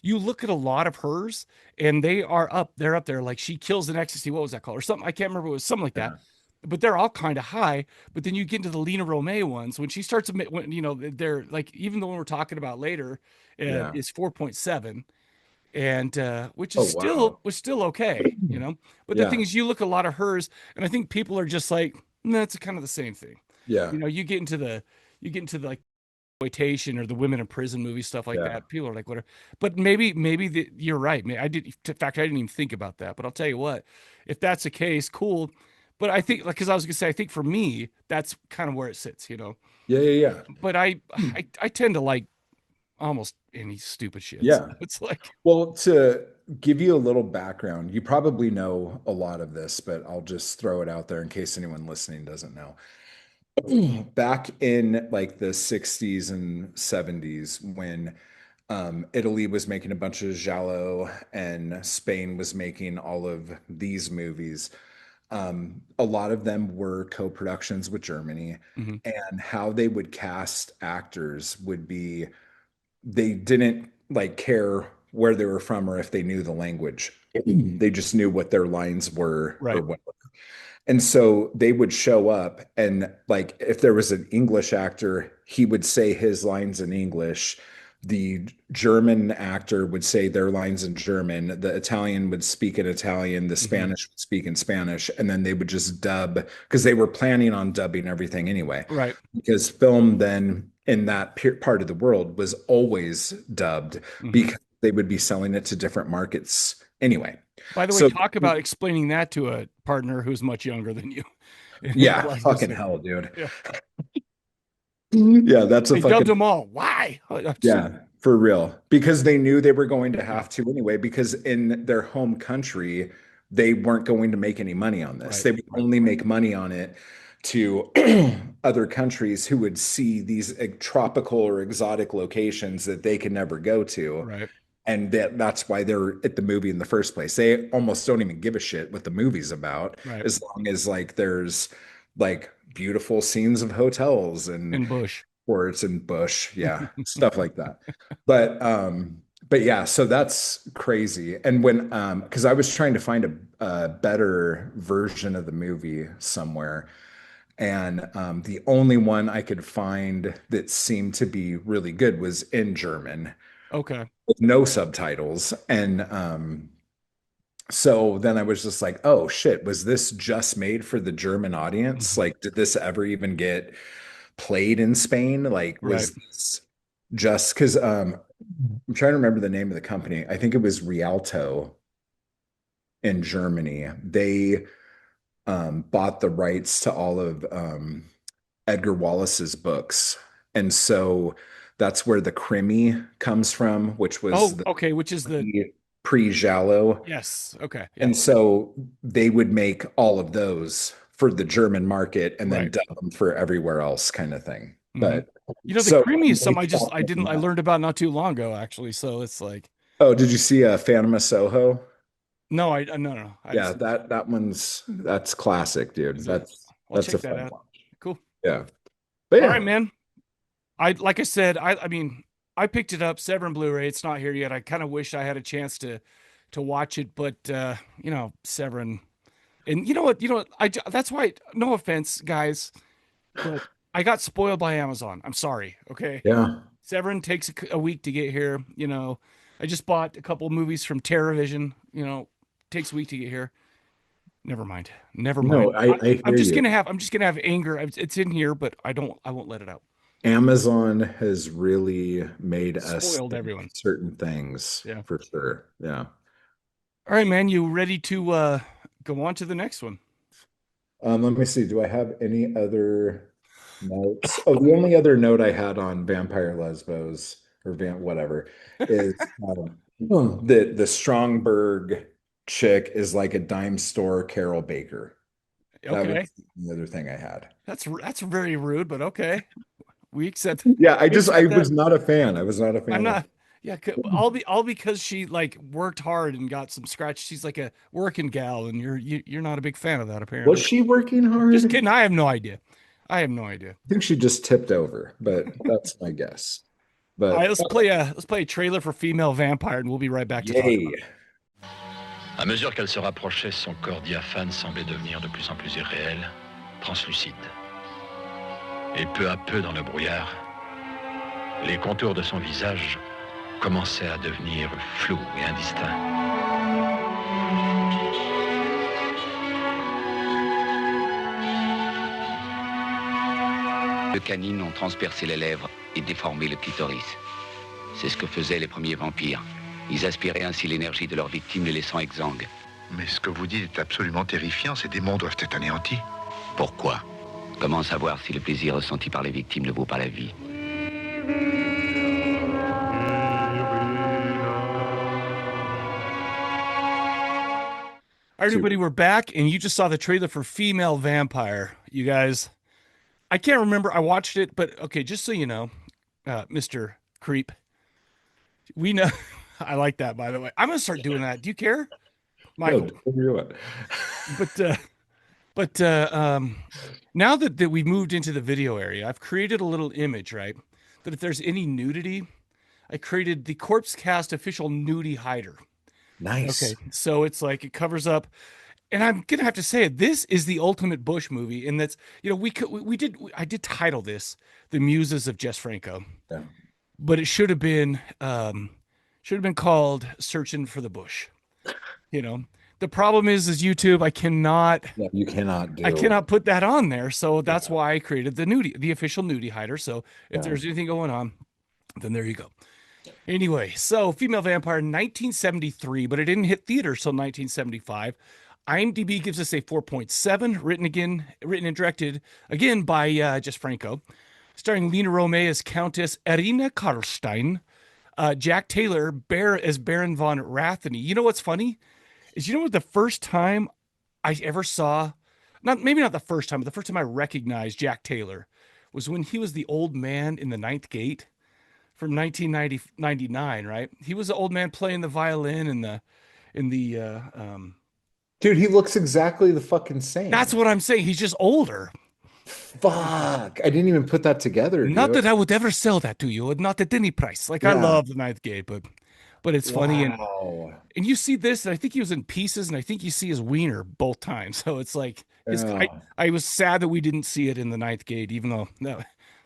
you look at a lot of hers and they're up there. Like she kills an ecstasy. What was that called? Or something. I can't remember. It was something like that. Yeah. But they're all kind of high. But then you get into the Lina Romay ones when she starts, when, you know, they're like, even the one we're talking about later Yeah. is 4.7. And which Oh, is wow. still okay, you know. But the thing Yeah. is, you look at a lot of hers, and I think people are just like, nah, it's kind of the same thing. Yeah. You know, you get into the like exploitation or the women in prison movie stuff like Yeah. that. People are like, whatever. But maybe you're right. In fact, I didn't even think about that. But I'll tell you what, if that's the case, cool. But I think, like, because I was gonna say, I think for me, that's kind of where it sits, you know. Yeah. Yeah. But I tend to like almost any stupid shit. So Yeah. it's like, Well, to give you a little background, you probably know a lot of this, but I'll just throw it out there in case anyone listening doesn't know. back in like the 60s and 70s when Italy was making a bunch of giallo and Spain was making all of these movies. A lot of them were co-productions with Germany, Hmm. and how they would cast actors would be they didn't like care where they were from or if they knew the language. They just knew what their lines were or Right. what. And so they would show up, and like if there was an English actor, he would say his lines in English. The German actor would say their lines in German. The Italian would speak in Italian. The Hmm. Spanish would speak in Spanish. And then they would just dub because they were planning on dubbing everything anyway. Right. Because film then in that part of the world was always dubbed Hmm. because they would be selling it to different markets anyway. By the way, So talk about explaining that to a partner who's much younger than you. yeah, Like this, fucking like, hell, dude. yeah. Yeah, that's a They dubbed fucking them all. Why? yeah, for real. Because they knew they were going to have to anyway, because in their home country, they weren't going to make any money on this. Right. They would Right. only make money on it to other countries who would see these tropical or exotic locations that they could never go to. Right. And that's why they're at the movie in the first place. They almost don't even give a shit what the movie's about, Right. as long as like there's like beautiful scenes of hotels and And Bush. forest and bush, yeah, stuff like that. But yeah, so that's crazy. And when because I was trying to find a better version of the movie somewhere, and the only one I could find that seemed to be really good was in German Okay. with no subtitles. And so then I was just like, oh shit, was this just made for the German audience? Hmm. Like, did this ever even get played in Spain? Like, Right. was this just because I'm trying to remember the name of the company. I think it was Rialto in Germany. They bought the rights to all of Edgar Wallace's books. And so that's where the Crimmy comes from, which was Oh, the okay. Which is the pre-Giallo. yes. Okay. Yeah. And so they would make all of those for the German market and then Right. dub them for everywhere else kind of thing. Hmm. But You know, the so creamy is something based off I of didn't I that. learned about not too long ago actually. So it's like Oh, did you see Phantom of Soho? no, I no no no. I Yeah, just that's classic, dude. is it. I'll That's a check that fun out. one. Cool. Yeah. But All right, yeah. man. I like I said, I mean, I picked it up, Severin Blu-ray. It's not here yet. I kind of wish I had a chance to watch it, but you know, Severin. And you know what, that's why no offense, guys, but I got spoiled by Amazon. I'm sorry. Okay. Yeah. Severin takes a week to get here, you know. I just bought a couple movies from TerraVision, you know, takes a week to get here. Never mind. Never mind. No, I hear you. I'm just gonna have anger. It's in here, but I won't let it out. Amazon has really made us Spoiled think everyone. certain things Yeah. for sure. Yeah. All right, man. You ready to go on to the next one? Let me see. Do I have any other notes? Oh, the only other note I had on Vampire Lesbos or whatever is the Strongberg chick is like a dime store Carol Baker. That was Okay. the other thing I had. That's very rude, but okay. We accept Yeah, we I accept that. was not a fan. I was not a I'm fan of. not yeah, all because she like worked hard and got some scratch. She's like a working gal, and you're not a big fan of that Was apparently. she working Just hard? kidding. I have no idea. I have no idea. I think she just tipped over, but that's my guess. All right, But let's play a trailer for Female Vampire, and we'll be right back to talk yay. about it. À mesure qu'elle se rapprochait, son corps diaphane semblait devenir de plus en plus irréel, translucide. Et peu à peu, dans le brouillard, les contours de son visage commençaient à devenir flous et indistincts. Les canines ont transpercé les lèvres et déformé le clitoris. C'est ce que faisaient les premiers vampires. Ils aspiraient ainsi l'énergie de leurs victimes, les laissant exsangues. Mais ce que vous dites est absolument terrifiant. Ces démons doivent être anéantis. Pourquoi? Comment savoir si le plaisir ressenti par les victimes ne vaut pas la vie? All right, everybody, we're back, and you just saw the trailer for Female Vampire. You guys, I can't remember. I watched it, but okay, just so you know, Mr. Creep, we know. I like that, by the way. I'm gonna start doing that. Do you care, No, Michael? don't do it. But but now that we've moved into the video area, I've created a little image, right? That if there's any nudity, I created the Corpse Cast official nudie hider. Nice. Okay, so it's like it covers up, and I'm gonna have to say it. This is the ultimate Bush movie, and that's I did title this "The Muses of Jess Franco," Yeah. but it should have been called "Searching for the Bush." You know, the problem is YouTube. Yeah, you cannot I do. cannot put that on there, so that's Yeah. why I created the official nudie hider. So if Yeah. there's anything going on, then there you go. Anyway, so Female Vampire 1973, but it didn't hit theaters till 1975. IMDb gives us a 4.7, written and directed again by Jess Franco, starring Lina Romay as Countess Irina Karlstein, Jack Taylor as Baron von Ratheny. You know what's funny is what the first time I ever saw, not the first time, but the first time I recognized Jack Taylor was when he was the old man in The Ninth Gate from 1999, right? He was the old man playing the violin in the Dude, he looks exactly the fucking that's same. what I'm saying. He's just older. Fuck. I didn't even put that together, Not dude. that I would ever sell that to you, not at any price. Like I Yeah. love The Ninth Gate, but it's funny Wow. and you see this, and I think he was in Pieces, and I think you see his wiener both times. So it's like Yeah. I was sad that we didn't see it in The Ninth Gate, even though no,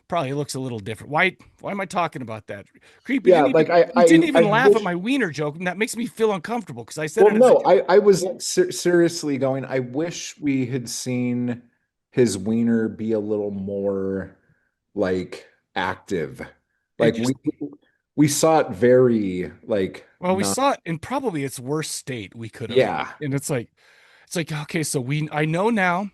probably looks a little different. Why am I talking about that? Creepy Yeah, like you didn't even I laugh at wish. my wiener joke, and that makes me feel uncomfortable because I said Well, it as a no, joke. I was seriously going, I wish we had seen his wiener be a little more like active. It Like just we saw it very like well, we not, saw it in probably its worst state we could have. yeah. And it's like, okay, so I know now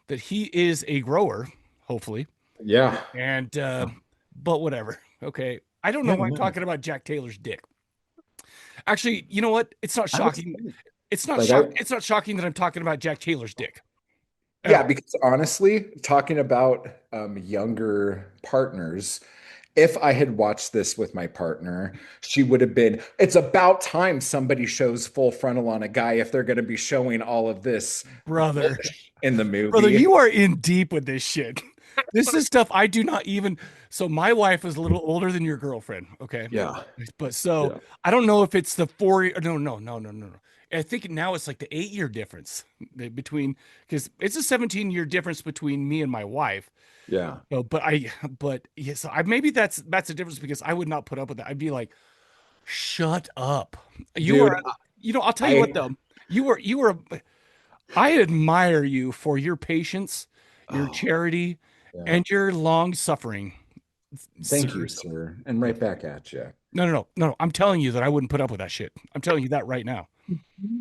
that he is a grower, hopefully. Yeah. And but whatever. Okay. I don't know Yeah, why I'm no. talking about Jack Taylor's dick. Actually, you know what? It's not I was shocking. like I It's not shocking that I'm talking about Jack Taylor's dick at yeah, all. because honestly, talking about younger partners, if I had watched this with my partner, she would have been, it's about time somebody shows full frontal on a guy if they're going to be showing all of this Brother. bush in the Brother, movie. you are in deep with this shit. This is stuff I do not even. So my wife is a little older than your girlfriend, okay? Yeah. But so Yeah. I don't know if it's the 4 no. I think now it's like the 8 year difference between because it's a 17-year difference between me and my wife. Yeah. So, but yeah, so maybe that's a difference because I would not put up with that. I'd be like, shut up. You Dude, are, I'll tell you what I, though. You were I admire you for your patience, your oh, charity, yeah. and your long suffering. Thank you, Seriously. sir. And right back at you. No. I'm telling you that I wouldn't put up with that shit. I'm telling you that right now.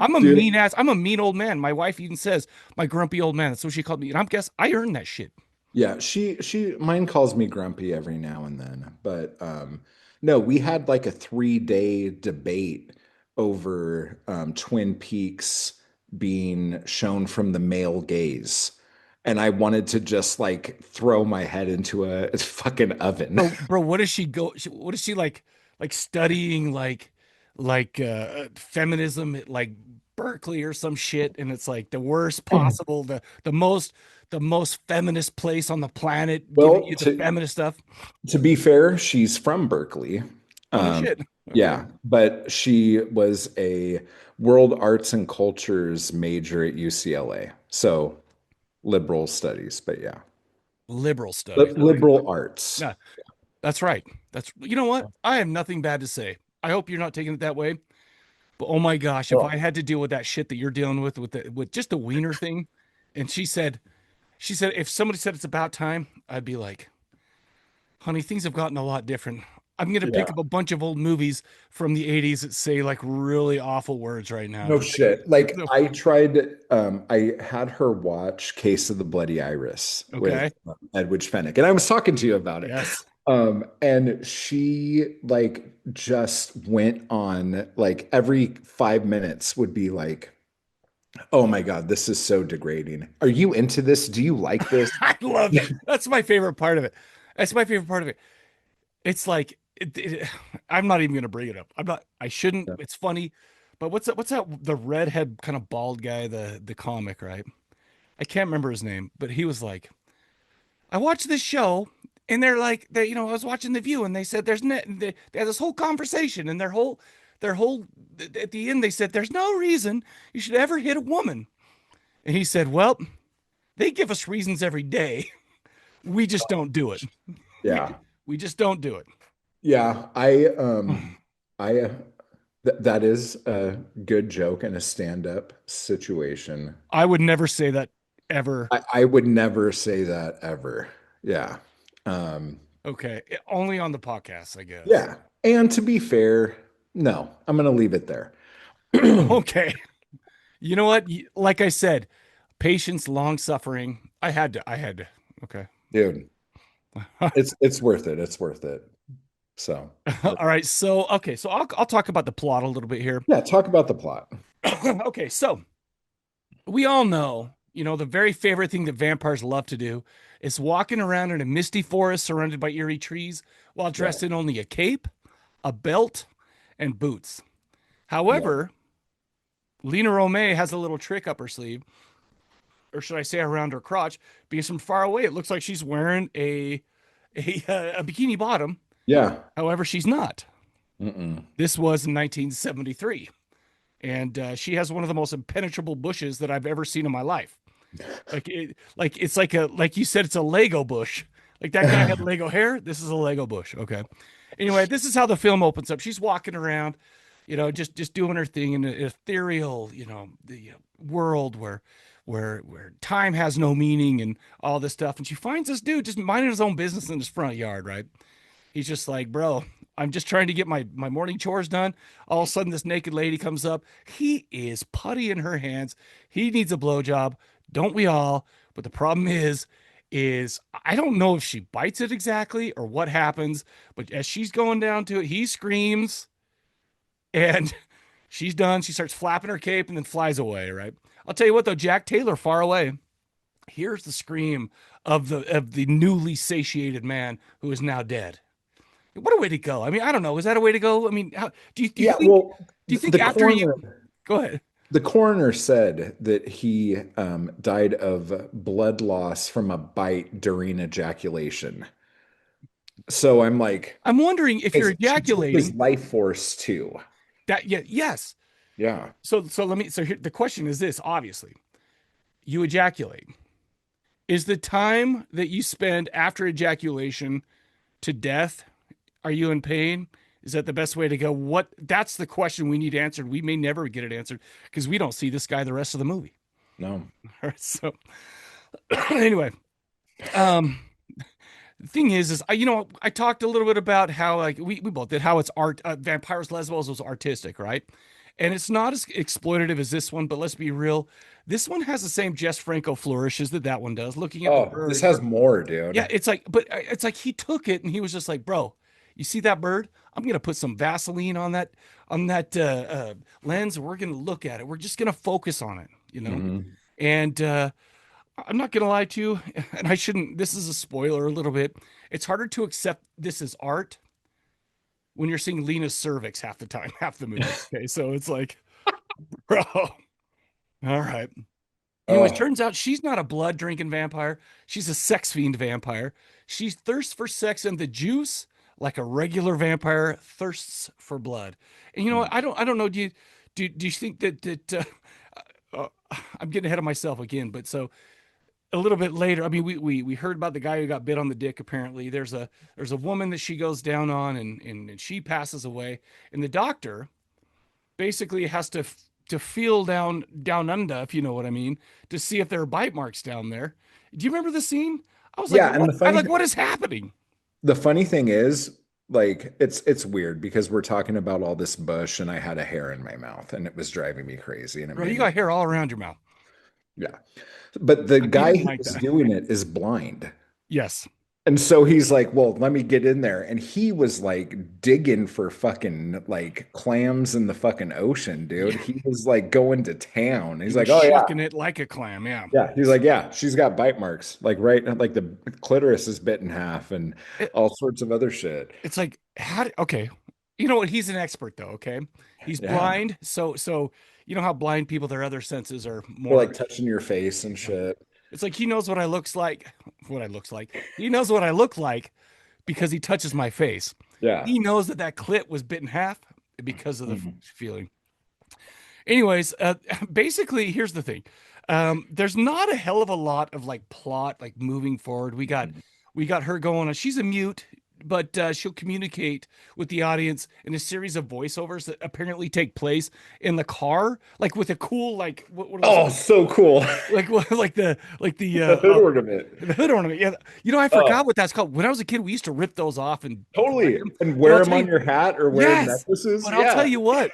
I'm a Dude, mean ass. I'm a mean old man. My wife even says my grumpy old man. That's what she called me. And I'm guess I earned that shit. yeah, mine calls me grumpy every now and then, but no, we had like a 3 day debate over Twin Peaks being shown from the male gaze. And I wanted to just like throw my head into a fucking oven. Bro, what does she go? What is she like studying feminism at like Berkeley or some shit? And it's like the worst possible, the most feminist place on the planet, giving Well, you the feminist stuff. to be fair, she's from Berkeley. Oh no Um, shit. Okay. yeah, but she was a world arts and cultures major at UCLA. So liberal studies, but yeah. Liberal studies. Liberal arts. Yeah, that's right. That's you know what? I have nothing bad to say. I hope you're not taking it that way. But oh my gosh, if I Well, had to deal with that shit that you're dealing with just the wiener thing, and she said if somebody said it's about time, I'd be like, honey, things have gotten a lot different. I'm gonna yeah. pick up a bunch of old movies from the 80s that say like really awful words right now. No shit. Like So, I had her watch Case of the Bloody Iris with okay. Edwidge Fennick, and I was talking to you about it. Yes. And she like just went on like every 5 minutes would be like, Oh my God, this is so degrading. Are you into this? Do you like this? I love that's my favorite part of it. That's my favorite part of it. It's like I'm not even gonna bring it up. I'm not. I shouldn't. Yeah. It's funny, but what's that? The redhead kind of bald guy, the comic, right? I can't remember his name, but he was like, I watched this show, and they're like, I was watching The View, and they said they had this whole conversation, and their whole at the end they said there's no reason you should ever hit a woman, and he said, well, they give us reasons every day. We just don't do it. We Yeah. we just don't do it. Yeah. I that is a good joke in a stand-up situation. I would never say that ever. I would never say that ever. Yeah. Um, Okay, only on the podcast, I guess. yeah. And to be fair, no, I'm gonna leave it there. Okay. You know what? Like I said, patience, long suffering. I had to. Okay. Dude, it's worth it. It's worth it. So All right. So, okay. So I'll talk about the plot a little bit here. yeah, talk about the plot. Okay. So we all know, the very favorite thing that vampires love to do is walking around in a misty forest surrounded by eerie trees while dressed in only a cape, a belt, and boots. However, Lina Romay has a little trick up her sleeve, or should I say around her crotch, because from far away it looks like she's wearing a bikini bottom. Yeah. However, she's not. Mm-mm. This was in 1973, and she has one of the most impenetrable bushes that I've ever seen in my life. It's like you said, it's a Lego bush. Like that guy had Lego hair. This is a Lego bush. Okay. Anyway, this is how the film opens up. She's walking around, just doing her thing in an ethereal, the world where time has no meaning and all this stuff. And she finds this dude just minding his own business in his front yard, right? He's just like, bro, I'm just trying to get my morning chores done. All of a sudden, this naked lady comes up. He is putty in her hands. He needs a blowjob. Don't we all? But the problem is I don't know if she bites it exactly or what happens. But as she's going down to it, he screams, and she's done. She starts flapping her cape and then flies away. Right? I'll tell you what, though, Jack Taylor, far away, hears the scream of the newly satiated man who is now dead. What a way to go! I mean, I don't know. Is that a way to go? I mean, how do you think? Well, do you think the after coroner, you go ahead? the coroner said that he died of blood loss from a bite during ejaculation. So I'm like, I'm wondering if you're she took his ejaculating life force too. that. Yeah, yes. Yeah. So let me. So here, the question is this: obviously, you ejaculate. Is the time that you spend after ejaculation to death? Are you in pain? Is that the best way to go? That's the question we need answered. We may never get it answered because we don't see this guy the rest of the movie. No. All right, so anyway, the thing is I talked a little bit about how like we both did how it's art. Vampyros Lesbos was artistic, right? And it's not as exploitative as this one, but let's be real. This one has the same Jess Franco flourishes that one does. Looking at the bird. This has more, dude. Yeah, it's like he took it and he was just like, bro, you see that bird? I'm gonna put some Vaseline on that lens. And we're gonna look at it. We're just gonna focus on it, Mm-hmm. And I'm not gonna lie to you, and I shouldn't. This is a spoiler a little bit. It's harder to accept this as art when you're seeing Lena's cervix half the time, half the movie. Okay, so it's like, bro, all right. Anyways, turns out she's not a blood drinking vampire. She's a sex fiend vampire. She thirsts for sex and the juice like a regular vampire thirsts for blood. And you know what? I don't know. Do you think that I'm getting ahead of myself again? But so a little bit later, I mean, we heard about the guy who got bit on the dick. Apparently, there's a woman that she goes down on, and she passes away, and the doctor basically has to feel down under, if you know what I mean, to see if there are bite marks down there. Do you remember the scene? I was like, what is happening? The funny thing is, like, it's weird because we're talking about all this bush, and I had a hair in my mouth, and it was driving me crazy. And you got hair all around your mouth. Yeah, but the guy who's doing it is blind. Yes. And so he's like, well, let me get in there. And he was like digging for fucking like clams in the fucking ocean, dude. Yeah. He was like going to town. He He's was like, oh yeah. shucking it like a clam. Yeah. Yeah. He's like, yeah, she's got bite marks. Like right, like the clitoris is bit in half and It, all sorts of other shit. it's like, okay. You know what? He's an expert though. Okay. He's Yeah. blind. So, you know how blind people, their other senses are They're more. like touching your face and shit. It's like he knows what I looks like. What I looks like. He knows what I look like because he touches my face. Yeah. He knows that clit was bit in half because of the Mhm. feeling. Anyways, basically, here's the thing. There's not a hell of a lot of like plot, like moving forward. We got her going on. She's a mute, but she'll communicate with the audience in a series of voiceovers that apparently take place in the car, like with a cool, like what Oh, so cool. like like the The hood ornament. the hood ornament. Yeah, I Oh, forgot what that's called. When I was a kid, we used to rip those off and collect totally. them. And But wear I'll them tell on you, your hat or wear yes, necklaces. but I'll tell Yeah. you what.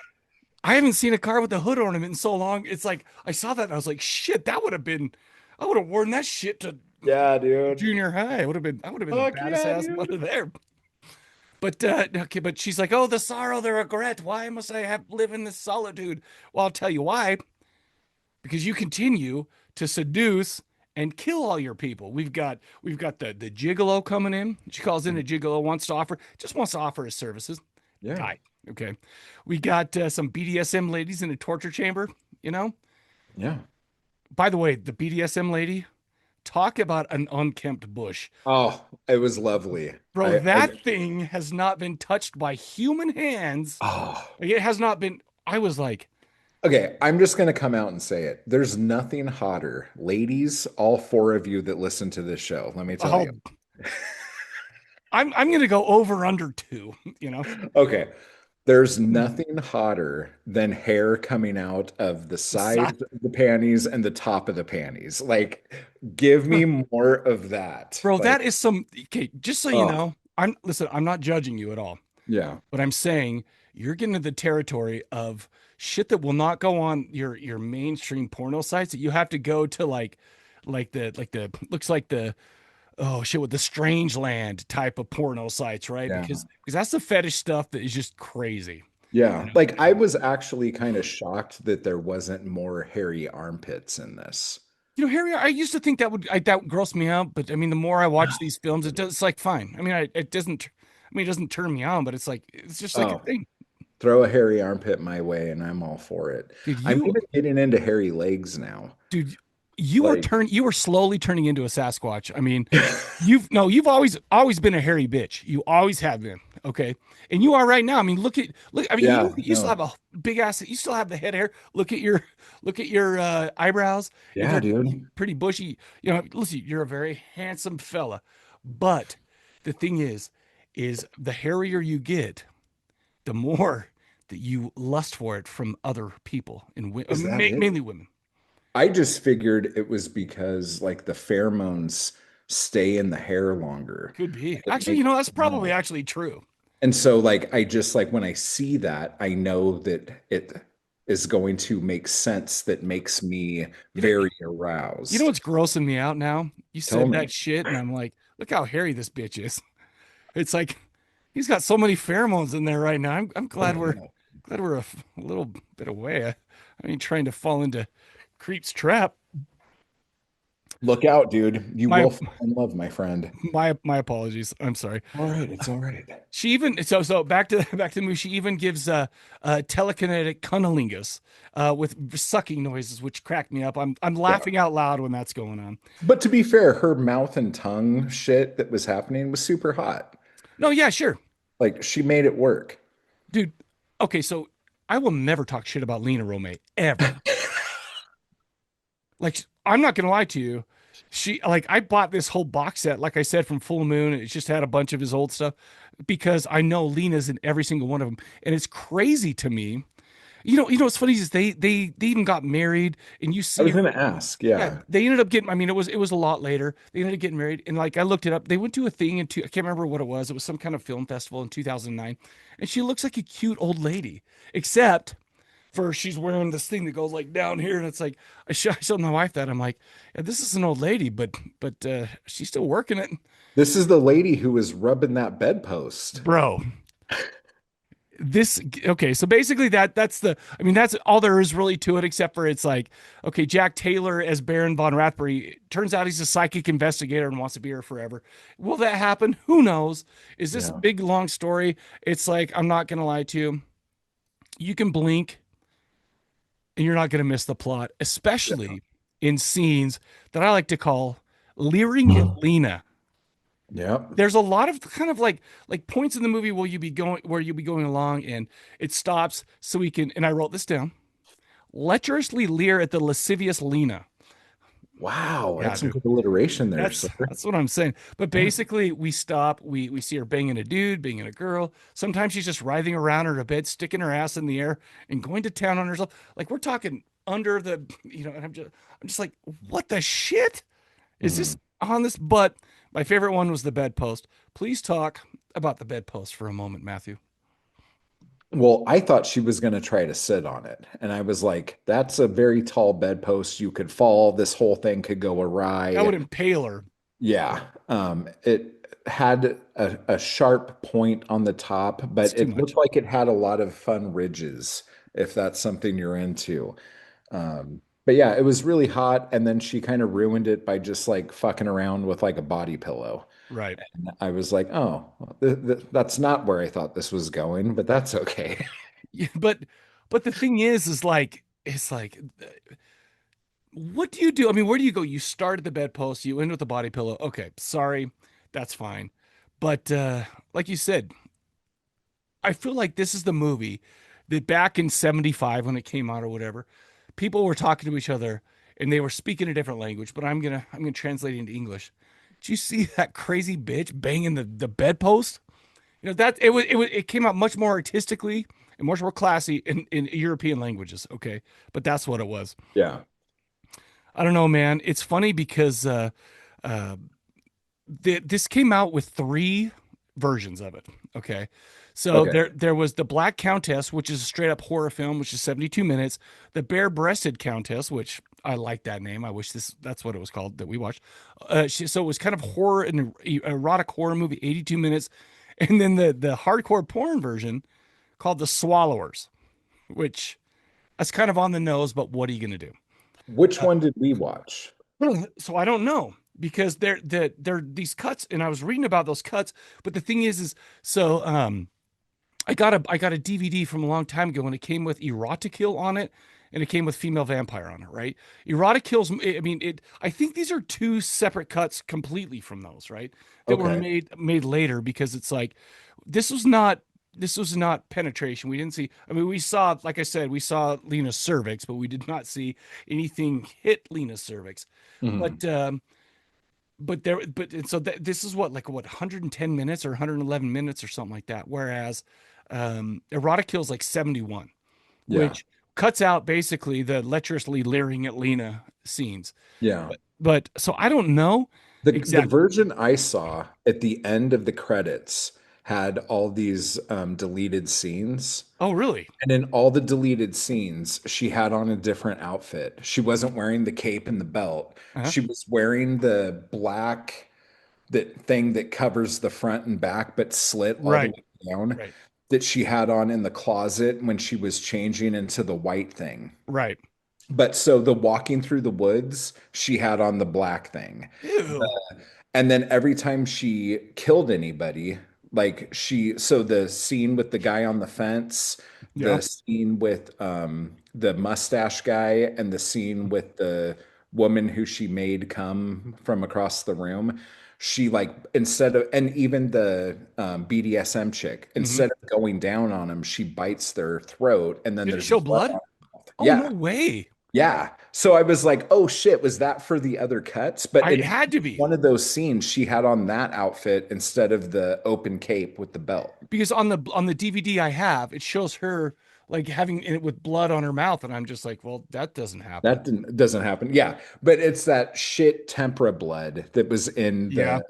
I haven't seen a car with a hood ornament in so long. It's like I saw that and I was like, shit, I would have worn that shit to Yeah, dude. junior high. I would have been the Fuck baddest yeah, ass dude. mother there. But okay, but she's like, oh, the sorrow, the regret. Why must I have live in this solitude? Well, I'll tell you why. Because you continue to seduce and kill all your people. We've got the gigolo coming in. She calls in a gigolo, just wants to offer his services. Yeah. Guy. Okay. We got some BDSM ladies in a torture chamber, you know? Yeah. By the way, the BDSM lady, talk about an unkempt bush. Oh, it was lovely. Bro, that thing has not been touched by human hands. Oh. Like, it has not been. I was like, Okay, I'm just gonna come out and say it. There's nothing hotter. Ladies, all four of you that listen to this show, let me tell oh, you. I'm gonna go over under 2, you know. Okay. There's nothing hotter than hair coming out of the sides of the panties and the top of the panties. Like, give me more of that. Bro, Like, that is some okay, just so you oh, know, I'm not judging you at all. yeah. But I'm saying you're getting into the territory of shit that will not go on your mainstream porno sites, that you have to go to like the looks like the oh shit with the strange land type of porno sites, right? Yeah. Because that's the fetish stuff that is just crazy. Yeah. Like I was actually kind of shocked that there wasn't more hairy armpits in this. You know, Harry, I used to think that would gross me out, but I mean, the more I watch these films, it's like fine. I mean, it doesn't. I mean, it doesn't turn me on, but it's just like a Oh, thing, throw a hairy armpit my way and I'm all for it. dude. I'm even getting into hairy legs now. Dude, Like, you were slowly turning into a Sasquatch. I mean, you've always been a hairy bitch. You always have been. Okay. And you are right now. I mean, look, I mean, yeah, you still no. have a big ass, you still have the head hair. Look at your eyebrows. Yeah, They're dude. pretty bushy. You know, listen, you're a very handsome fella. But the thing is the hairier you get, the more that you lust for it from other people and Is that it? mainly women. I just figured it was because like the pheromones stay in the hair longer. Could be. Like, it Actually, makes that's it probably smell. actually true. And so like I just like when I see that, I know that it is going to make sense that makes me You know, very you know aroused. what's grossing me out now? You Tell said that me. shit, and I'm like, look how hairy this bitch is. It's like he's got so many pheromones in there right now. I'm Oh glad yeah. we're a little bit away. I mean, trying to fall into creep's trap. Look out, dude. You My will fall in love, my friend. my apologies. I'm sorry. All right, it's all right. She even so back to the movie. She even gives telekinetic cunnilingus with sucking noises, which cracked me up. I'm Yeah. laughing out loud when that's going on. But to be fair, her mouth and tongue shit that was happening was super hot. No, yeah, sure. Like she made it work. Dude, okay, so I will never talk shit about Lina Romay ever. Like, I'm not gonna lie to you. I bought this whole box set, like I said, from Full Moon. It just had a bunch of his old stuff because I know Lena's in every single one of them, and it's crazy to me. What's funny is they even got married, and you I see was her. gonna ask, Yeah, yeah. they ended up getting. I mean, it was a lot later. They ended up getting married, and like I looked it up. They went to a thing I can't remember what it was. It was some kind of film festival in 2009, and she looks like a cute old lady, except for she's wearing this thing that goes like down here, and it's like I showed my wife that I'm like, yeah, this is an old lady, but she's still working it. This is the lady who was rubbing that bedpost. Bro, this okay, so basically that's the I mean that's all there is really to it, except for it's like, okay, Jack Taylor as Baron von Rathbury, turns out he's a psychic investigator and wants to be here forever. Will that happen? Who knows? Is this a Yeah. big long story? It's like, I'm not gonna lie to you, you can blink and you're not gonna miss the plot, especially in scenes that I like to call leering at Lina. Yep. There's a lot of kind of like points in the movie where you'll be going along and it stops so we can, and I wrote this down, lecherously leer at the lascivious Lina. Wow, Yeah, that's some dude. good alliteration there, That's sir. that's what I'm saying. But Yeah. basically, we stop. We see her banging a dude, banging a girl. Sometimes she's just writhing around in her bed, sticking her ass in the air, and going to town on herself. Like, we're talking under the, And I'm just like, what the shit is this Mhm. on this? But my favorite one was the bedpost. Please talk about the bedpost for a moment, Matthew. Well, I thought she was going to try to sit on it. And I was like, that's a very tall bedpost. You could fall. This whole thing could go That would awry. impale her. Yeah. It had a sharp point on the top, It's but too it looked much. like it had a lot of fun ridges, if that's something you're into. But yeah, it was really hot. And then she kind of ruined it by just like fucking around with like a body pillow. Right. And I was like, oh, well, that's not where I thought this was going, but that's okay. Yeah, but the thing is like, it's like, what do you do? I mean, where do you go? You start at the bedpost, you end with the body pillow. Okay, sorry, that's fine. But like you said, I feel like this is the movie that back in 75 when it came out or whatever, people were talking to each other and they were speaking a different language, but I'm gonna translate it into English. Did you see that crazy bitch banging the bedpost? That it came out much more artistically and much more classy in European languages. Okay, but that's what it was. Yeah. I don't know, man. It's funny because uh, this came out with three versions of it. Okay, so Okay. there was the Black Countess, which is a straight up horror film, which is 72 minutes. The Bare Breasted Countess, which I like that name. I wish that's what it was called that we watched. So it was kind of horror and erotic horror movie, 82 minutes, and then the hardcore porn version called The Swallowers, which that's kind of on the nose, but what are you gonna do? Which one did we watch? So I don't know because they're these cuts, and I was reading about those cuts. But the thing is so I got a DVD from a long time ago, and it came with Erotikill on it, and it came with Female Vampire on it, right? Erotikill's, I mean, it. I think these are two separate cuts completely from those, right? That were Okay. made later because it's like this was not. This was not penetration. We didn't see. I mean, we saw, like I said, we saw Lena's cervix, but we did not see anything hit Lena's cervix. Mhm. But and so this is what 110 minutes or 111 minutes or something like that. Whereas Erotic Kill is like 71, Yeah. which cuts out basically the lecherously leering at Lena scenes. Yeah. But so I don't know The exactly. version I saw at the end of the credits had all these deleted scenes. Oh, really? And in all the deleted scenes, she had on a different outfit. She wasn't wearing the cape and the belt. Uh-huh. She was wearing the black that thing that covers the front and back, but slit all the Right. way down Right. that she had on in the closet when she was changing into the white thing. Right. But so the walking through the woods, she had on the black thing. Ew. And then every time she killed anybody, so the scene with the guy on the fence, Yeah. the scene with the mustache guy, and the scene with the woman who she made come from across the room, she like instead of, and even the BDSM chick, Hmm. instead of going down on them, she bites their throat, and then Did it there's show blood blood? on her mouth. Oh, no Yeah. way. Yeah. So I was like, oh shit, was that for the other cuts? But It in had to be one of those scenes, she had on that outfit instead of the open cape with the belt. because on the DVD I have, it shows her like having it with blood on her mouth, and I'm just like, well, that doesn't happen. Doesn't happen. Yeah. But it's that shit tempera blood that was in Yeah,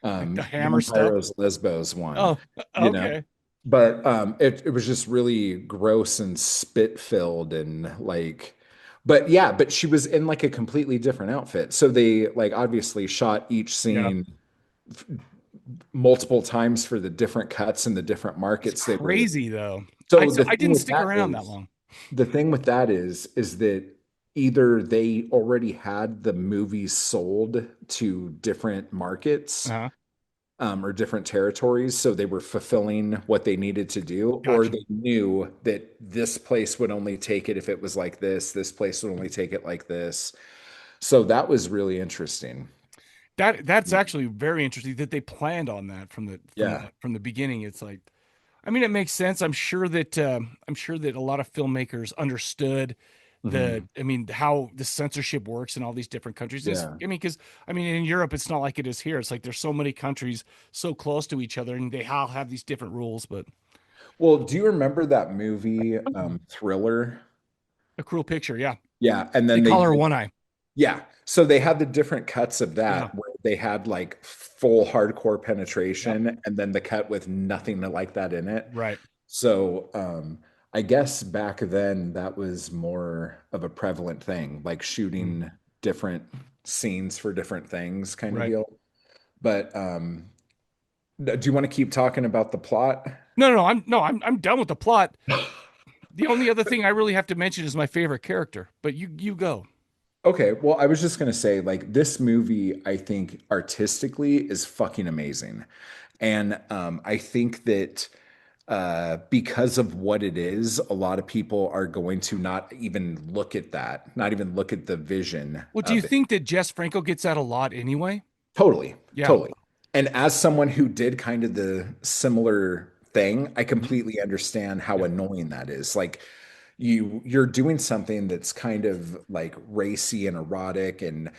the like the hammer stuff. Vampyros Lesbos one, Oh, you know. okay. But it was just really gross and spit filled and like, but yeah, but she was in like a completely different outfit. So they like obviously shot each Yeah. scene multiple times for the different cuts and the different markets. It's crazy though. So I didn't stick around that long. The thing with that is that either they already had the movies sold to different markets, or different territories, so they were fulfilling what they needed to do, or they knew that this place would only take it if it was like this place would only take it like this. So that was really interesting. That's actually very interesting that they planned on that from the beginning. It's like, I mean, it makes sense. I'm sure that a lot of filmmakers understood how the censorship works in all these different countries. I mean, because in Europe, it's not like it is here. It's like there's so many countries so close to each other, and they all have these different rules. But well, do you remember that movie Thriller? A Cruel Picture, yeah. Yeah, and then they call her One Eye. Yeah, so they had the different cuts of that where they had like full hardcore penetration, and then the cut with nothing like that in it. Right. So I guess back then that was more of a prevalent thing, like shooting different scenes for different things kind of deal. But do you want to keep talking about the plot? No, I'm done with the plot. The only other thing I really have to mention is my favorite character, but you go. Okay, well, I was just gonna say, like, this movie, I think artistically is fucking amazing. And I think that because of what it is, a lot of people are going to not even look at that, not even look at the vision. Well, do you think that Jess Franco gets that a lot anyway? Totally. Yeah. Totally. And as someone who did kind of the similar thing, I completely understand how annoying that is. Like, you're doing something that's kind of like racy and erotic and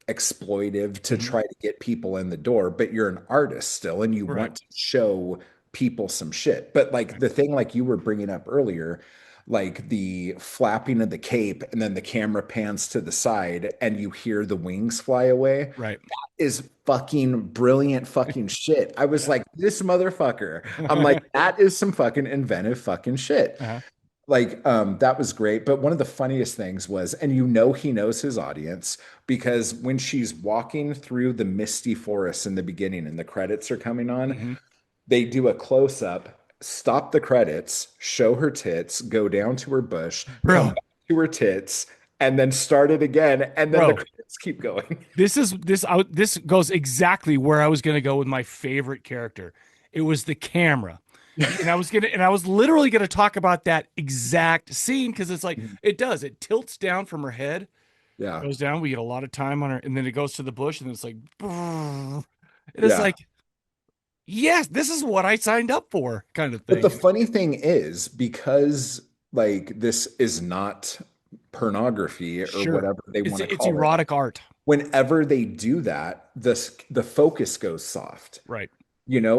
exploitive to try to get people in the door, but you're an artist still, and you want to show people some shit. But like the thing like you were bringing up earlier, like the flapping of the cape and then the camera pans to the side and you hear the wings fly away. Right. That is fucking brilliant fucking shit. I was like, this motherfucker. I'm like, that is some fucking inventive fucking shit. Like, that was great. But one of the funniest things was, and he knows his audience, because when she's walking through the misty forest in the beginning and the credits are coming on, they do a close up, stop the credits, show her tits, go down to her bush, come back to her tits, and then start it again. And then the credits keep going. This goes exactly where I was going to go with my favorite character. It was the camera. And I was literally going to talk about that exact scene, because it's like, it tilts down from her head. Yeah. It goes down. We get a lot of time on her, and then it goes to the bush, and it's like, it's like, yes, this is what I signed up for, kind of thing. But the funny thing is, because like this is not pornography or whatever they want to call it. It's erotic art. Whenever they do that, the focus goes soft. Right.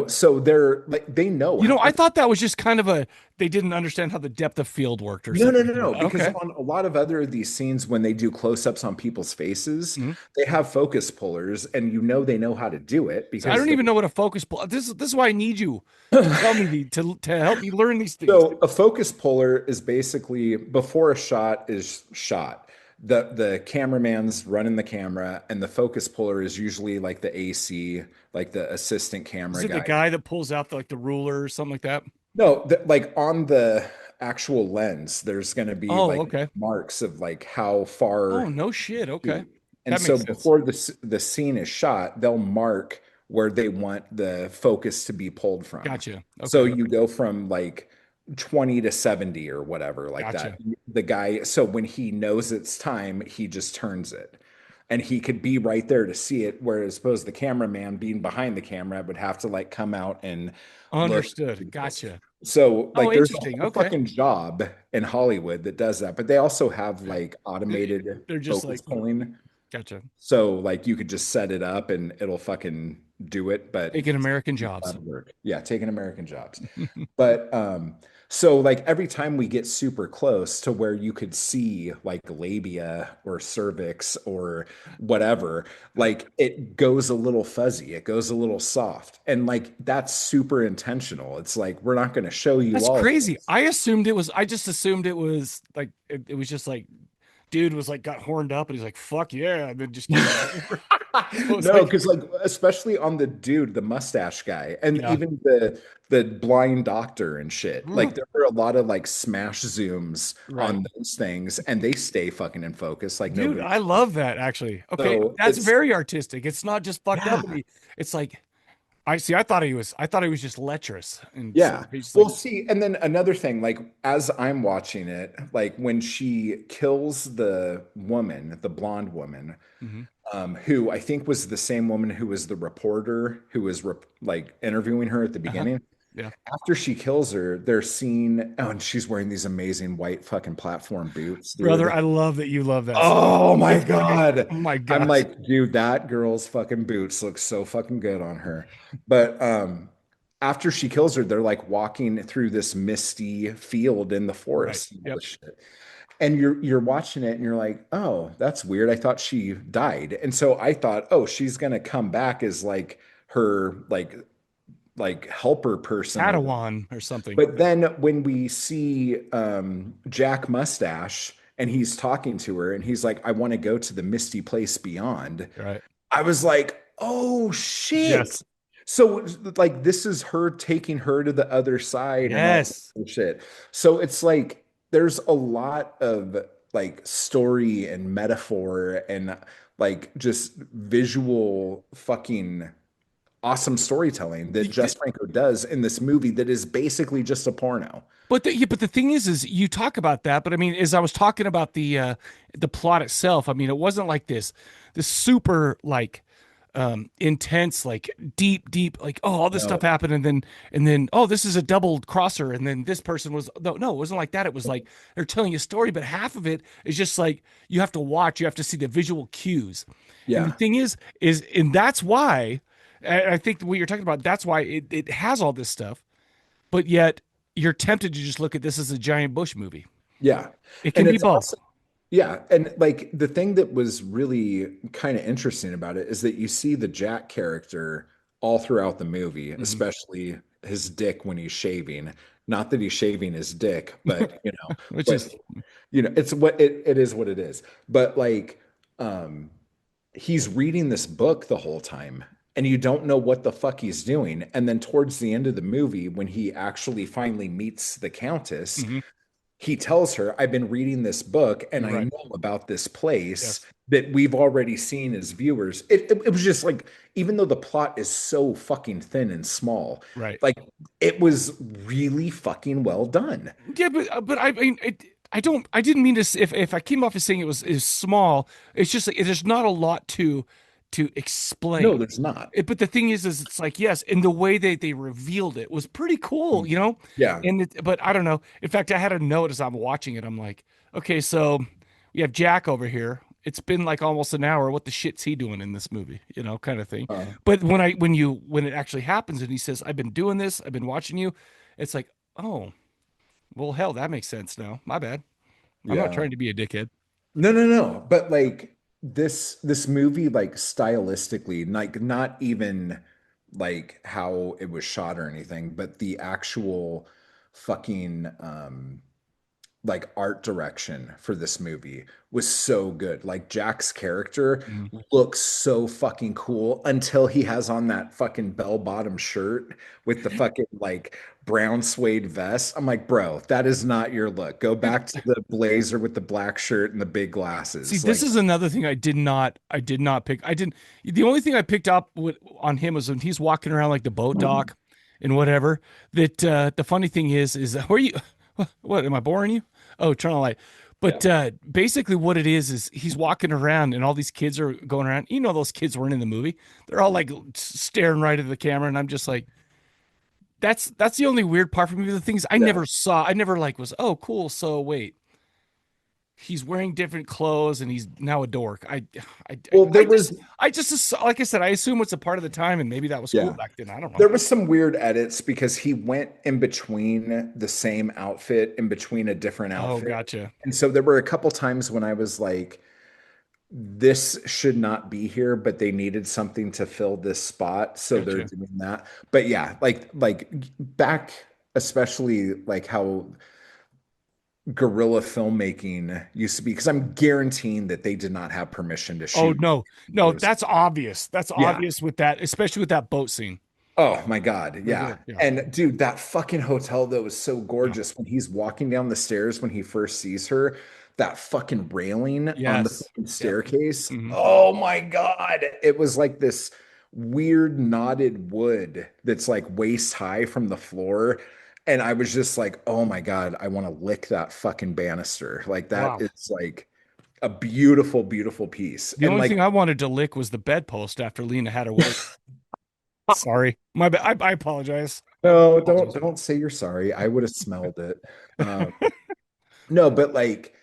So they're like, they know. I thought that was just kind of they didn't understand how the depth of field worked or something. No. Because on a lot of other of these scenes, when they do close-ups on people's faces, they have focus pullers, and they know how to do it. Because I don't even know what a focus puller. This is why I need you to tell me to help me learn these things. So a focus puller is basically, before a shot is shot, the cameraman's running the camera, and the focus puller is usually like the AC, like the assistant camera guy. Is it the guy that pulls out the ruler or something like that? No, like on the actual lens, there's going to be marks of like how far. Oh, no shit. Okay. And so before the scene is shot, they'll mark where they want the focus to be pulled from. Gotcha. Okay. So you go from like 20 to 70 or whatever, like that. The guy, so when he knows it's time, he just turns it. And he could be right there to see it, whereas suppose the cameraman being behind the camera would have to like come out and understood. Gotcha. So like there's a fucking job in Hollywood that does that, but they also have like automated they're just focus like pulling. Gotcha. So like you could just set it up and it'll fucking do it, but taking American jobs. Yeah, taking American jobs. But so like every time we get super close to where you could see like labia or cervix or whatever, like it goes a little fuzzy, it goes a little soft, and like that's super intentional. It's like, we're not going to show you. That's crazy. I just assumed it was like it was just like dude was like got horned up and he's like, fuck yeah, and then just It was No, like, because like especially on the dude, the mustache guy, and yeah, even the blind doctor and shit. Like there were a lot of like smash zooms right. on those things, and they stay fucking in focus like Dude, nobody. I love that actually. Okay, So that's it's very artistic. It's not just fucked yeah, up and it's like I thought he was just lecherous and yeah. he's just Well, like, see, and then another thing, like as I'm watching it, like when she kills the woman, the blonde woman, mhm, who I think was the same woman who was the reporter who was like interviewing her at the uh-huh. beginning. Yeah. After she kills her, they're seen, oh, and she's wearing these amazing white fucking platform boots, Brother, dude. I love that you love that stuff. Oh my It's like, God. oh my I'm gosh. like, dude, that girl's fucking boots look so fucking good on her. But after she kills her, they're like walking through this misty field in the Right. forest and all Yep. this shit. And you're watching it and you're like, oh, that's weird. I thought she died. And so I thought, oh, she's gonna come back as like her like helper person or Padawan or something. but then when we see Jack Mustache and he's talking to her and he's like, I want to go to the misty place beyond, Right. I was like, oh shit. Yes. So like this is her taking her to the other side and all Yes. that shit. So it's like there's a lot of like story and metaphor and like just visual fucking awesome storytelling that Jess Franco does in this movie that is basically just a porno. But the thing is you talk about that, but I mean, as I was talking about the plot itself, I mean, it wasn't like this super like intense, like deep, like, oh, all this stuff No, happened, and then oh, this is a double crosser, and then this person was no, it wasn't like that. It was like they're telling you a story, but half of it is just like you have to watch, you have to see the visual cues. And the yeah, thing is, and that's why I think what you're talking about, that's why it has all this stuff, but yet you're tempted to just look at this as a giant Bush movie. yeah. It can And be it's both. also, yeah. And like the thing that was really kind of interesting about it is that you see the Jack character all throughout the movie, Mhm. especially his dick when he's shaving. Not that he's shaving his dick, but Which but is it's what it is what it is. But like, um, he's reading this book the whole time and you don't know what the fuck he's doing. And then towards the end of the movie, when he actually finally meets the Countess, mhm, he tells her, I've been reading this book and I right. know about this place Yes. that we've already seen as viewers. It was just like, even though the plot is so fucking thin and small, Right. like it was really fucking well done. Yeah, but I mean, I didn't mean to. If I came off as saying it was is small, it's just like there's not a lot to No, explain. there's not. But the thing is it's like yes, and the way they revealed it was pretty cool, you know. Yeah. But I don't know. In fact, I had a note as I'm watching it. I'm like, okay, so we have Jack over here. It's been like almost an hour. What the shit's he doing in this movie? You know, kind of thing. Uh, But when it actually happens and he says, "I've been doing this. I've been watching you," it's like, oh. Well, hell, that makes sense now. My bad. I'm not yeah. trying to be a dickhead. No, no, no. But like this movie, like stylistically, like not even like how it was shot or anything, but the actual fucking like art direction for this movie was so good. Like Jack's character Mhm. looks so fucking cool until he has on that fucking bell-bottom shirt with the fucking like brown suede vest. I'm like, bro, that is not your look. Go back to the blazer with the black shirt and the big See, glasses. this Like, is another thing I did not pick. I didn't, the only thing I picked up on him was when he's walking around like the boat dock and whatever. That the funny thing is where you, what, am I boring you? Oh, turn on the light. yeah, But basically, what it is he's walking around and all these kids are going around. You know, those kids weren't in the movie. They're all like staring right at the camera. And I'm just like, that's the only weird part for me. The things yeah. I never like was, oh, cool. So wait, he's wearing different clothes and he's now a dork. I, Well, there just, was like I said, I assume it's a part of the time and maybe that was cool yeah. back then. I don't know. There was some weird edits because he went in between the same outfit, in between a different Oh, outfit. gotcha. And so there were a couple times when I was like, this should not be here, but they needed something to fill this spot. So they're Gotcha. doing that. But yeah, like back, especially like how guerrilla filmmaking used to be, because I'm guaranteeing that they did not have permission to Oh shoot. no, that's obvious. That's Yeah. obvious with that, especially with that boat scene. Oh my God. Right Yeah. there. Yeah. And dude, that fucking hotel though is so Yeah. gorgeous when he's walking down the stairs when he first sees her, that fucking railing on the Yes. fucking Yep. staircase. Mhm. Oh my God. It was like this weird knotted wood that's like waist high from the floor. And I was just like, oh my God, I want to lick that fucking banister. Like that Wow. is like a beautiful, beautiful piece. The And only like, thing I wanted to lick was the bedpost after Lena had her way. Sorry. My bad. I apologize. no, don't say you're sorry. I would have smelled it. Um, no, but like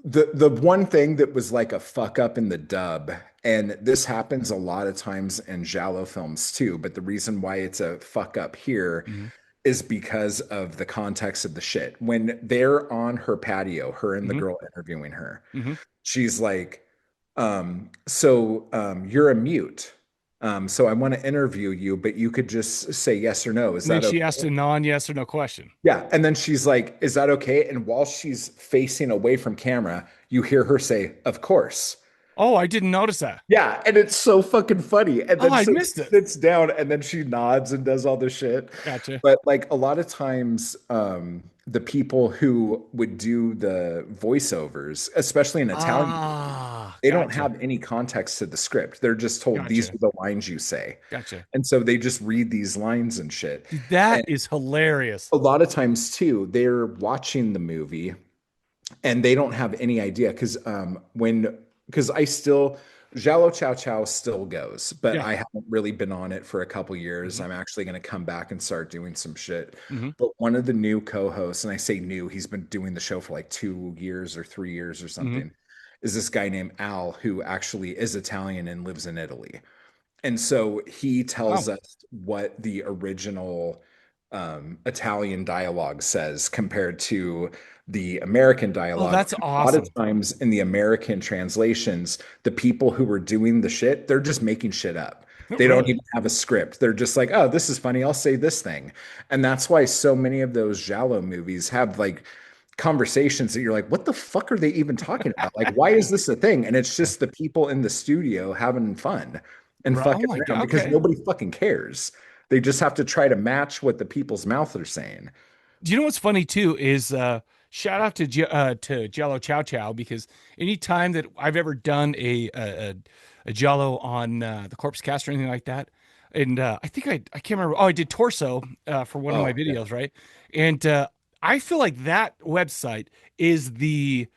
the one thing that was like a fuck up in the dub, and this happens a lot of times in Giallo films too, but the reason why it's a fuck up here Mhm. is because of the context of the shit. When they're on her patio, her and the Mhm. girl interviewing her, Mhm. she's like, you're a mute. So I want to interview you, but you could just say yes or no. Is And then that she okay? asked a non-yes or no question. Yeah. And then she's like, is that okay? And while she's facing away from camera, you hear her say, of course. Oh, I didn't notice that. Yeah. And it's so fucking funny. And Oh, then I so missed she it. sits down and then she nods and does all this shit. Gotcha. But like a lot of times, the people who would do the voiceovers, especially in Italian, Ah, they don't gotcha. have any context to the script. They're just told these Gotcha. are the lines you say. Gotcha. And so they just read these lines and shit. Dude, that And is hilarious. a lot of times too, they're watching the movie and they don't have any idea because I still Jalo Chow Chow still goes, but Yeah. I haven't really been on it for a couple years. Mhm. I'm actually going to come back and start doing some shit. Mhm. But one of the new co-hosts, and I say new, he's been doing the show for like 2 years or 3 years or Mhm. something, is this guy named Al who actually is Italian and lives in Italy. And so he tells Wow. us what the original Italian dialogue says compared to the American Oh, dialogue. that's And a lot of awesome. times in the American translations, the people who were doing the shit, they're just making shit up. They don't Really? even have a script. They're just like, oh, this is funny. I'll say this thing. And that's why so many of those Giallo movies have like conversations that you're like, what the fuck are they even talking about? Like, why is this a thing? And it's just the people in the studio having fun and Oh fucking my around God. because Okay. nobody fucking cares. They just have to try to match what the people's mouth are saying. Do you know what's funny too is shout out to Jello Chow Chow, because anytime that I've ever done a Jello on the Corpse Cast or anything like that, and I think I can't remember. Oh, I did torso for one of my Oh, yeah. videos, right? And I feel like that website is the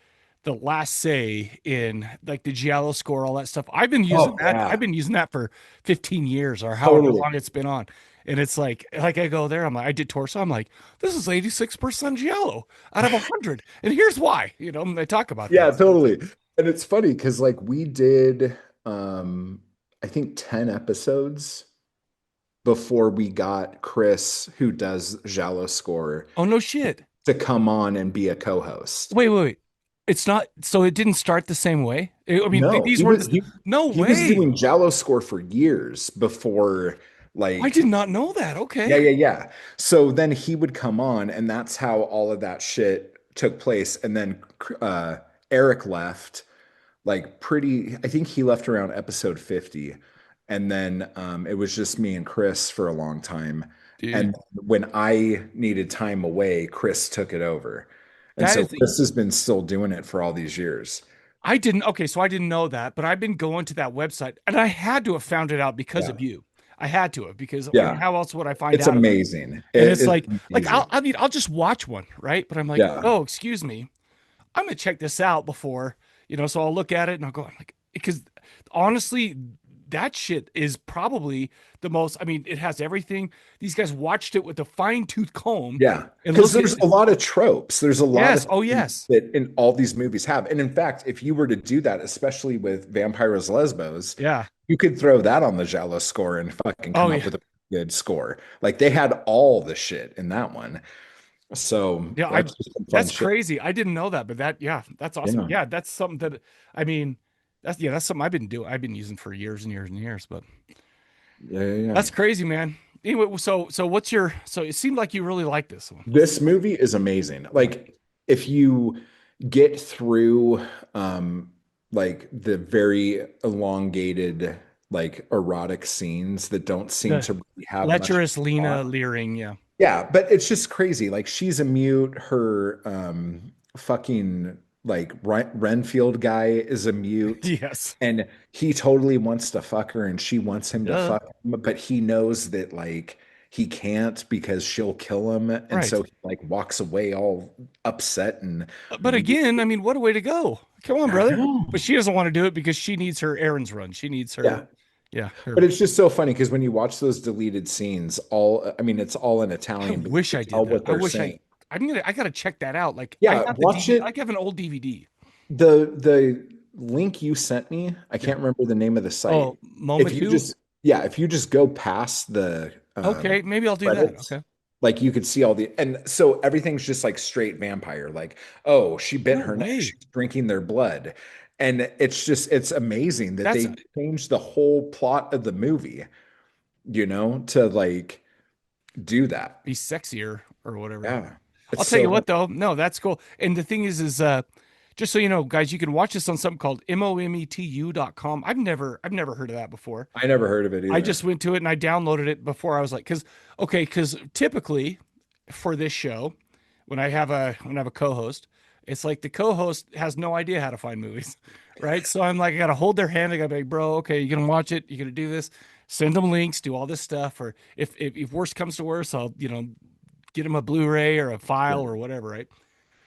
last say in like the Giallo score, all that stuff. I've been using Oh, that. I've yeah. been using that for 15 years or however Totally. long it's been on. And it's like I go there, I'm like, I did torso. I'm like, this is 86% Giallo out of 100. And here's why, and they talk about Yeah, that. totally. And it's funny because like we did I think 10 episodes before we got Chris, who does Jalo Score, Oh, no shit. to come on and be a co-host. Wait. It's not, so it didn't start the same way. I mean, No, these he weren't, was he, no he was way. doing Jalo Score for years before I like did not know that. yeah, Okay. yeah, yeah. So then he would come on, and that's how all of that shit took place. And then Eric left, like I think he left around episode 50. And then it was just me and Chris for a long time. Dude, And when I needed time away, Chris took it over. And that so is, Chris has been still doing it for all these years. okay, so I didn't know that, but I've been going to that website and I had to have found it out because Yeah. of you. I had to have, because I mean, Yeah. how else would I find It's out about it? amazing. And It it's is like amazing. I'll just watch one, right? But I'm like, Yeah. oh, excuse me, I'm gonna check this out before, so I'll look at it and I'll go, I'm like, because honestly, that shit is probably the most, I mean, it has everything. These guys watched it with a fine-tooth comb Yeah. and Because looked there's at, a lot of tropes. There's a lot yes, of oh things yes, that in all these movies have. And in fact, if you were to do that, especially with Vampyros Lesbos, yeah, you could throw that on the Giallo score and fucking oh come up yeah. with a good score. Like they had all the shit in that one. So Yeah, that's just some fun that's shit. crazy. I didn't know that, but yeah, that's awesome. Yeah. Yeah, that's something that I mean, that's something I've been using for years and years and years, but Yeah, yeah, yeah. that's crazy, man. Anyway, so what's your, so it seemed like you really like this one. This movie is amazing. Yeah. Like if you get through like the very elongated like erotic scenes that don't seem The to really have much lecherous Lina plot. leering, yeah. Yeah, but it's just crazy. Like she's a mute, her fucking like Renfield guy is a mute, Yes. and he totally wants to fuck her and she wants him to Duh. fuck him, but he knows that like he can't because she'll kill him, and Right. so he like walks away all upset and But again, I mean, what a way to go. Come on, I brother. But know. she doesn't want to do it because she needs her errands run. She needs her, Yeah. yeah, her. But it's just so funny because when you watch those deleted scenes, all I mean, it's all in I Italian, but you wish can I did tell that. what I they're wish saying. I gotta check that out. Like I Yeah, have the watch DVD, I it. have an old DVD. The link you sent me, I Yeah. can't remember the name of the site. Oh, Moment Two. If you just go past the Okay, maybe I'll do that. credits, Okay. like you could see all the, and so everything's just like straight vampire. Like, oh, she bit No her neck, way. she's drinking their blood. And it's amazing that That's they changed the whole plot of the movie, to like do that. be sexier or whatever. Yeah. I'll It's tell you so what though. No, that's cool. And the thing is just so you know, guys, you can watch this on something called mometu.com. I've never heard of that before. I never heard of it I either. just went to it and I downloaded it before I was like, because typically for this show, when I have a co-host, it's like the co-host has no idea how to find movies, right? So I'm like, I gotta hold their hand. I gotta be like, bro, okay, you're gonna watch it, you're gonna do this, send them links, do all this stuff, or if worst comes to worst, I'll get him a Blu-ray or a file Yeah. or whatever, right?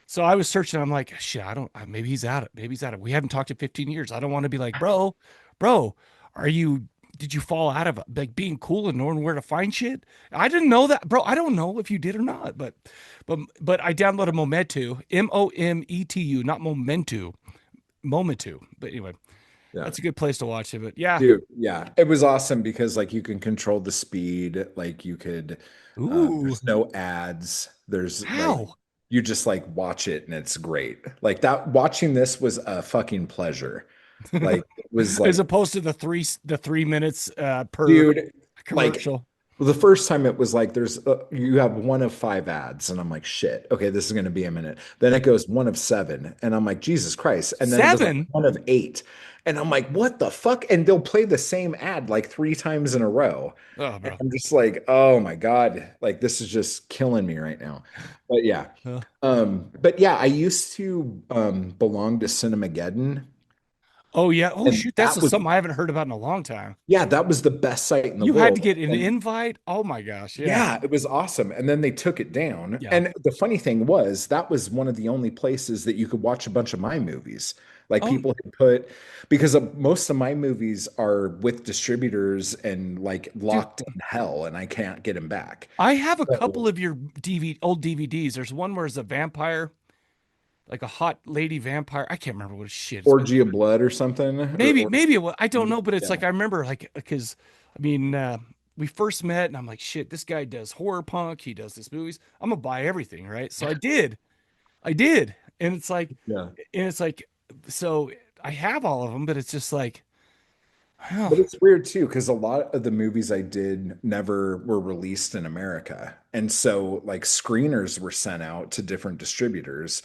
So I was searching. I'm like, shit, I don't. Maybe he's out. Maybe he's out. We haven't talked in 15 years. I don't want to be like, bro, are you? Did you fall out of like being cool and knowing where to find shit? I didn't know that, bro. I don't know if you did or not, but I downloaded Momentu, Mometu, not Momentu. But anyway, Yeah. that's a good place to watch it. But yeah, Dude, yeah, it was awesome because like you can control the speed, like you could ooh, there's no ads. There's like how? you just like watch it and it's great. Like that watching this was a fucking pleasure. Like it was As like, opposed to the 3 minutes per dude, like commercial. well, the first time it was like there's you have one of five ads, and I'm like, shit, okay, this is going to be a minute. Then it goes one of seven, and I'm like, Jesus Christ. And then it was like Seven? one of eight. And I'm like, what the fuck? And they'll play the same ad like three times in a row. Oh, And bro. I'm just like, oh my God, like this is just killing me right now. But yeah. Uh, But yeah, I used to belong to Cinemageddon, Oh yeah. Oh and shoot, that's that was something I haven't heard about in a long time. yeah, that was the best site in the You had to world. get an And invite. Oh my gosh, yeah. yeah, it was awesome. And then they took it down. Yeah. And the funny thing was, that was one of the only places that you could watch a bunch of my movies. Like Oh, people had put, because most of my movies are with distributors and like dude, locked in hell, and I can't get them back. I have a couple So, of your old DVDs. There's one where it's a vampire, like a hot lady vampire. I can't remember what it's shit. It's been Orgy of Blood or something, maybe it was, I don't know, but it's yeah. like I remember like because I mean we first met and I'm like, shit, this guy does horror punk, he does this movies. I'm gonna buy everything, right? So I did. I did. Yeah. And it's like so I have all of them, but it's just like, But oh, it's weird too, because a lot of the movies I did never were released in America. And so, like, screeners were sent out to different distributors.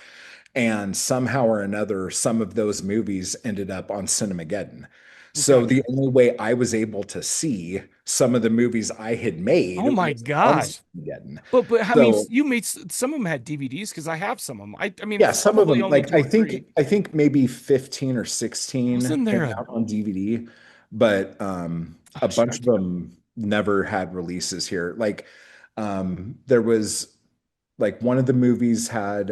And somehow or another, some of those movies ended up on Cinemageddon. So, gotcha. the only way I was able to see some of the movies I had made Oh my was on gosh. Cinemageddon. But I mean, So, you made some of them had DVDs because I have some of them. I mean, yeah, some of probably them, only like two or three. I think maybe 15 or 16 Wasn't there came a out on DVD, but oh, a shoot, bunch of them never had releases here. Like there was like one of the movies had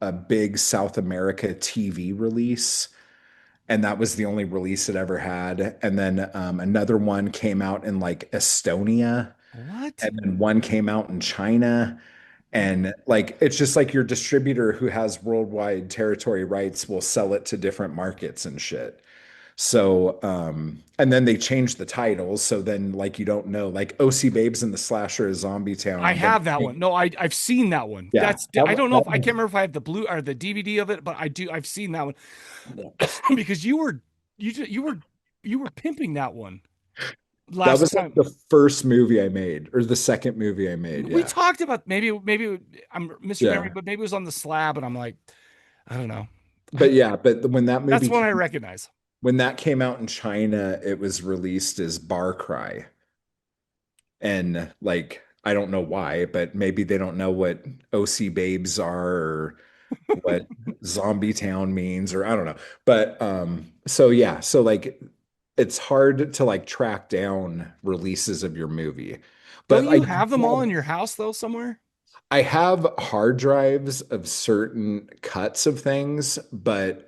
a big South America TV release, and that was the only release it ever had. And then another one came out in like Estonia, what? and then one came out in China. And like it's just like your distributor who has worldwide territory rights will sell it to different markets and shit. So and then they changed the titles. So then like you don't know, like OC Babes and the Slasher is Zombie I Town. Then have that one. No, I've seen that one. yeah, That's I don't know if I can't remember if I have the blue or the DVD of it, but I do. I've seen that one because you were pimping that one. That last was like time the first movie I made, or the second movie I made. we Yeah. talked about maybe I'm misremembering, Yeah. but maybe it was on the slab, and I'm like, I don't know. But yeah, but when that That's movie one I came, recognize. when that came out in China, it was released as Bar Cry. And like, I don't know why, but maybe they don't know what OC babes are or what zombie town means, or I don't know. But so yeah, so like it's hard to like track down releases of your movie. Don't But you have them all in your house though somewhere? I have hard drives of certain cuts of things, but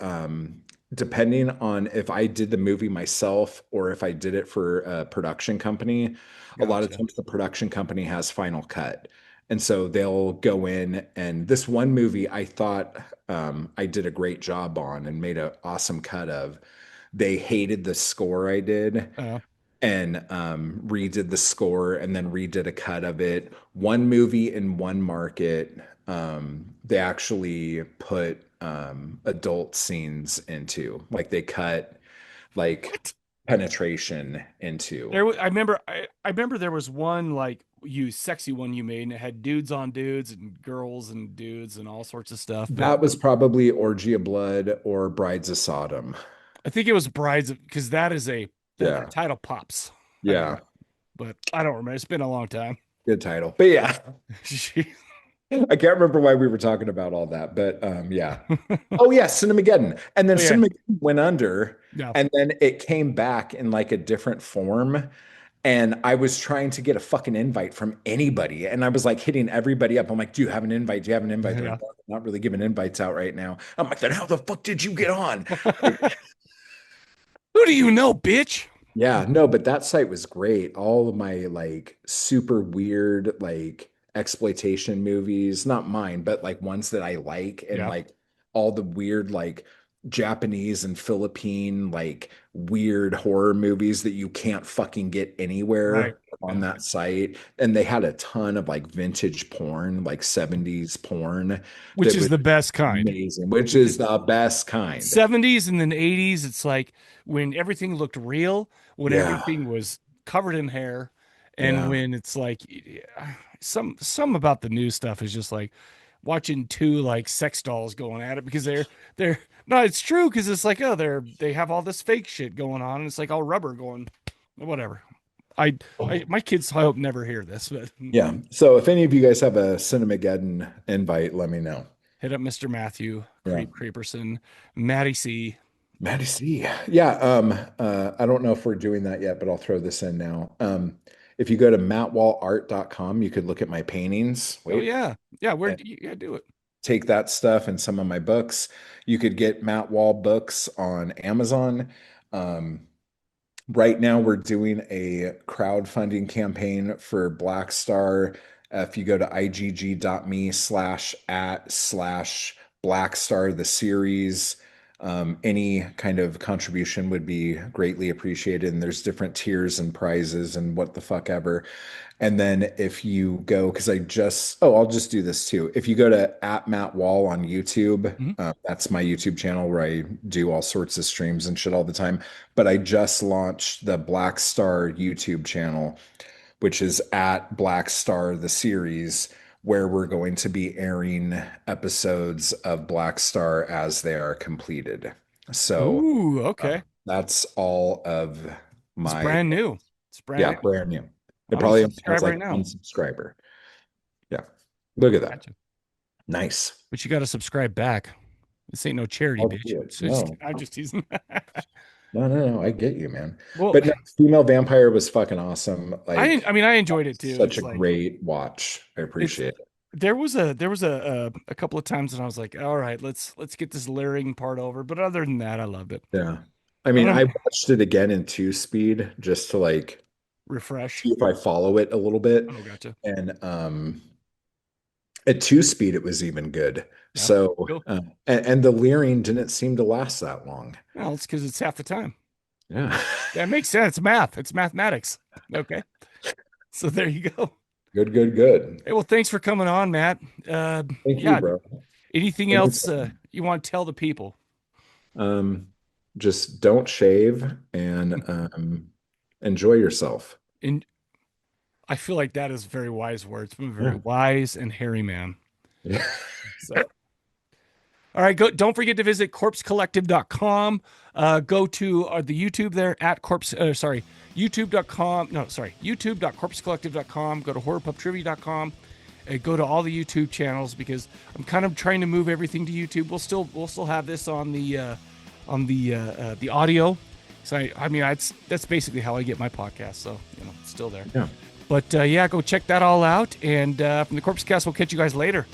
depending on if I did the movie myself or if I did it for a production company, a lot of Gotcha. times the production company has final cut. And so they'll go in, and this one movie I thought I did a great job on and made an awesome cut of. They hated the score I did Uh, and redid the score and then redid a cut of it. One movie in one market, they actually put adult scenes into, like they cut like what? penetration into. I remember there was one like you sexy one you made, and it had dudes on dudes and girls and dudes and all sorts of stuff. But That was probably Orgy of Blood or Brides of Sodom. I think it was Brides because that is that Yeah. title pops. Yeah. But I don't remember. It's been a long time. Good title. But yeah, I can't remember why we were talking about all that, but yeah. Oh yeah, Cinemageddon. And then Oh, yeah. Cinemageddon went under, Yeah. and then it came back in like a different form. And I was trying to get a fucking invite from anybody. And I was like hitting everybody up. I'm like, do you have an invite? Do you have an invite? They're Yeah. like, "No, I'm not really giving invites out right now." I'm like, then how the fuck did you get on? Like, Who do you know, bitch? yeah, no, but that site was great. All of my like super weird like exploitation movies, not mine, but like ones that I like, and Yeah. like all the weird like Japanese and Philippine like weird horror movies that you can't fucking get Right. anywhere on Yeah. that site. And they had a ton of like vintage porn, like 70s porn Which that is was the best kind. amazing, which is the best kind. 70s and then 80s, it's like when everything looked real, when Yeah, everything was covered in hair, and yeah. when it's like some about the new stuff is just like watching two like sex dolls going at it because they're no, it's true because it's like, oh, they have all this fake shit going on, and it's like all rubber going whatever. I my kids I hope never hear this, but Yeah. So if any of you guys have a Cinemageddon invite, let me know. hit up Mr. Matthew Yeah. Creeperson, Maddie C. Maddie C. Yeah. I don't know if we're doing that yet, but I'll throw this in now. If you go to mattwallart.com, you could look at my paintings. Oh Wait, yeah. Yeah, where and you gotta do it. take that stuff and some of my books. You could get Matt Wall books on Amazon. Um, Right now, we're doing a crowdfunding campaign for Black Star. If you go to igg.me/at/Black Star, the series, any kind of contribution would be greatly appreciated. And there's different tiers and prizes and what the fuck ever. And then if you go, because I'll just do this too. If you go to Matt Wall on YouTube, Mhm. that's my YouTube channel where I do all sorts of streams and shit all the time. But I just launched the Black Star YouTube channel, which is at Black Star the series, where we're going to be airing episodes of Black Star as they are completed. So Ooh, okay. that's all of It's my, brand new. It's brand yeah, new. brand new. It I'm gonna probably only has subscribe right like now. one subscriber. Yeah. Look at that. Gotcha. Nice. But you got to subscribe back. This ain't no charity, I'll bitch. do it. So No, I'm just teasing. no. I get you, man. Well, But no, Female Vampire was fucking awesome. Like, I mean, I enjoyed it too. such It's a like great watch. I it's appreciate it. there was a couple of times when I was like, all right, let's get this layering part over. But other than that, I loved it. Yeah. I I mean, don't I watched it again in two speed just to like refresh. see if I follow it a little bit. Oh, gotcha. And at two speed, it was even good. Yeah. So, Cool. and the leering didn't seem to last that long. Well, it's because it's half the time. Yeah. That makes sense. Math. It's mathematics. Okay. So there you go. Good. Hey, well, thanks for coming on, Matt. Thank you, Yeah. bro. Anything else you want to tell the people? Just don't shave and enjoy yourself. And I feel like that is very wise words. I'm a very wise and hairy man. Yeah. So, all right, don't forget to visit corpsecollective.com. Go to the YouTube there at youtube.com. Go to horrorpubtrivia.com. Go to all the YouTube channels, because I'm kind of trying to move everything to YouTube. We'll still have this on the audio. So that's basically how I get my podcast. So it's still there. Yeah. But go check that all out. And from the Corpse Cast, we'll catch you guys later.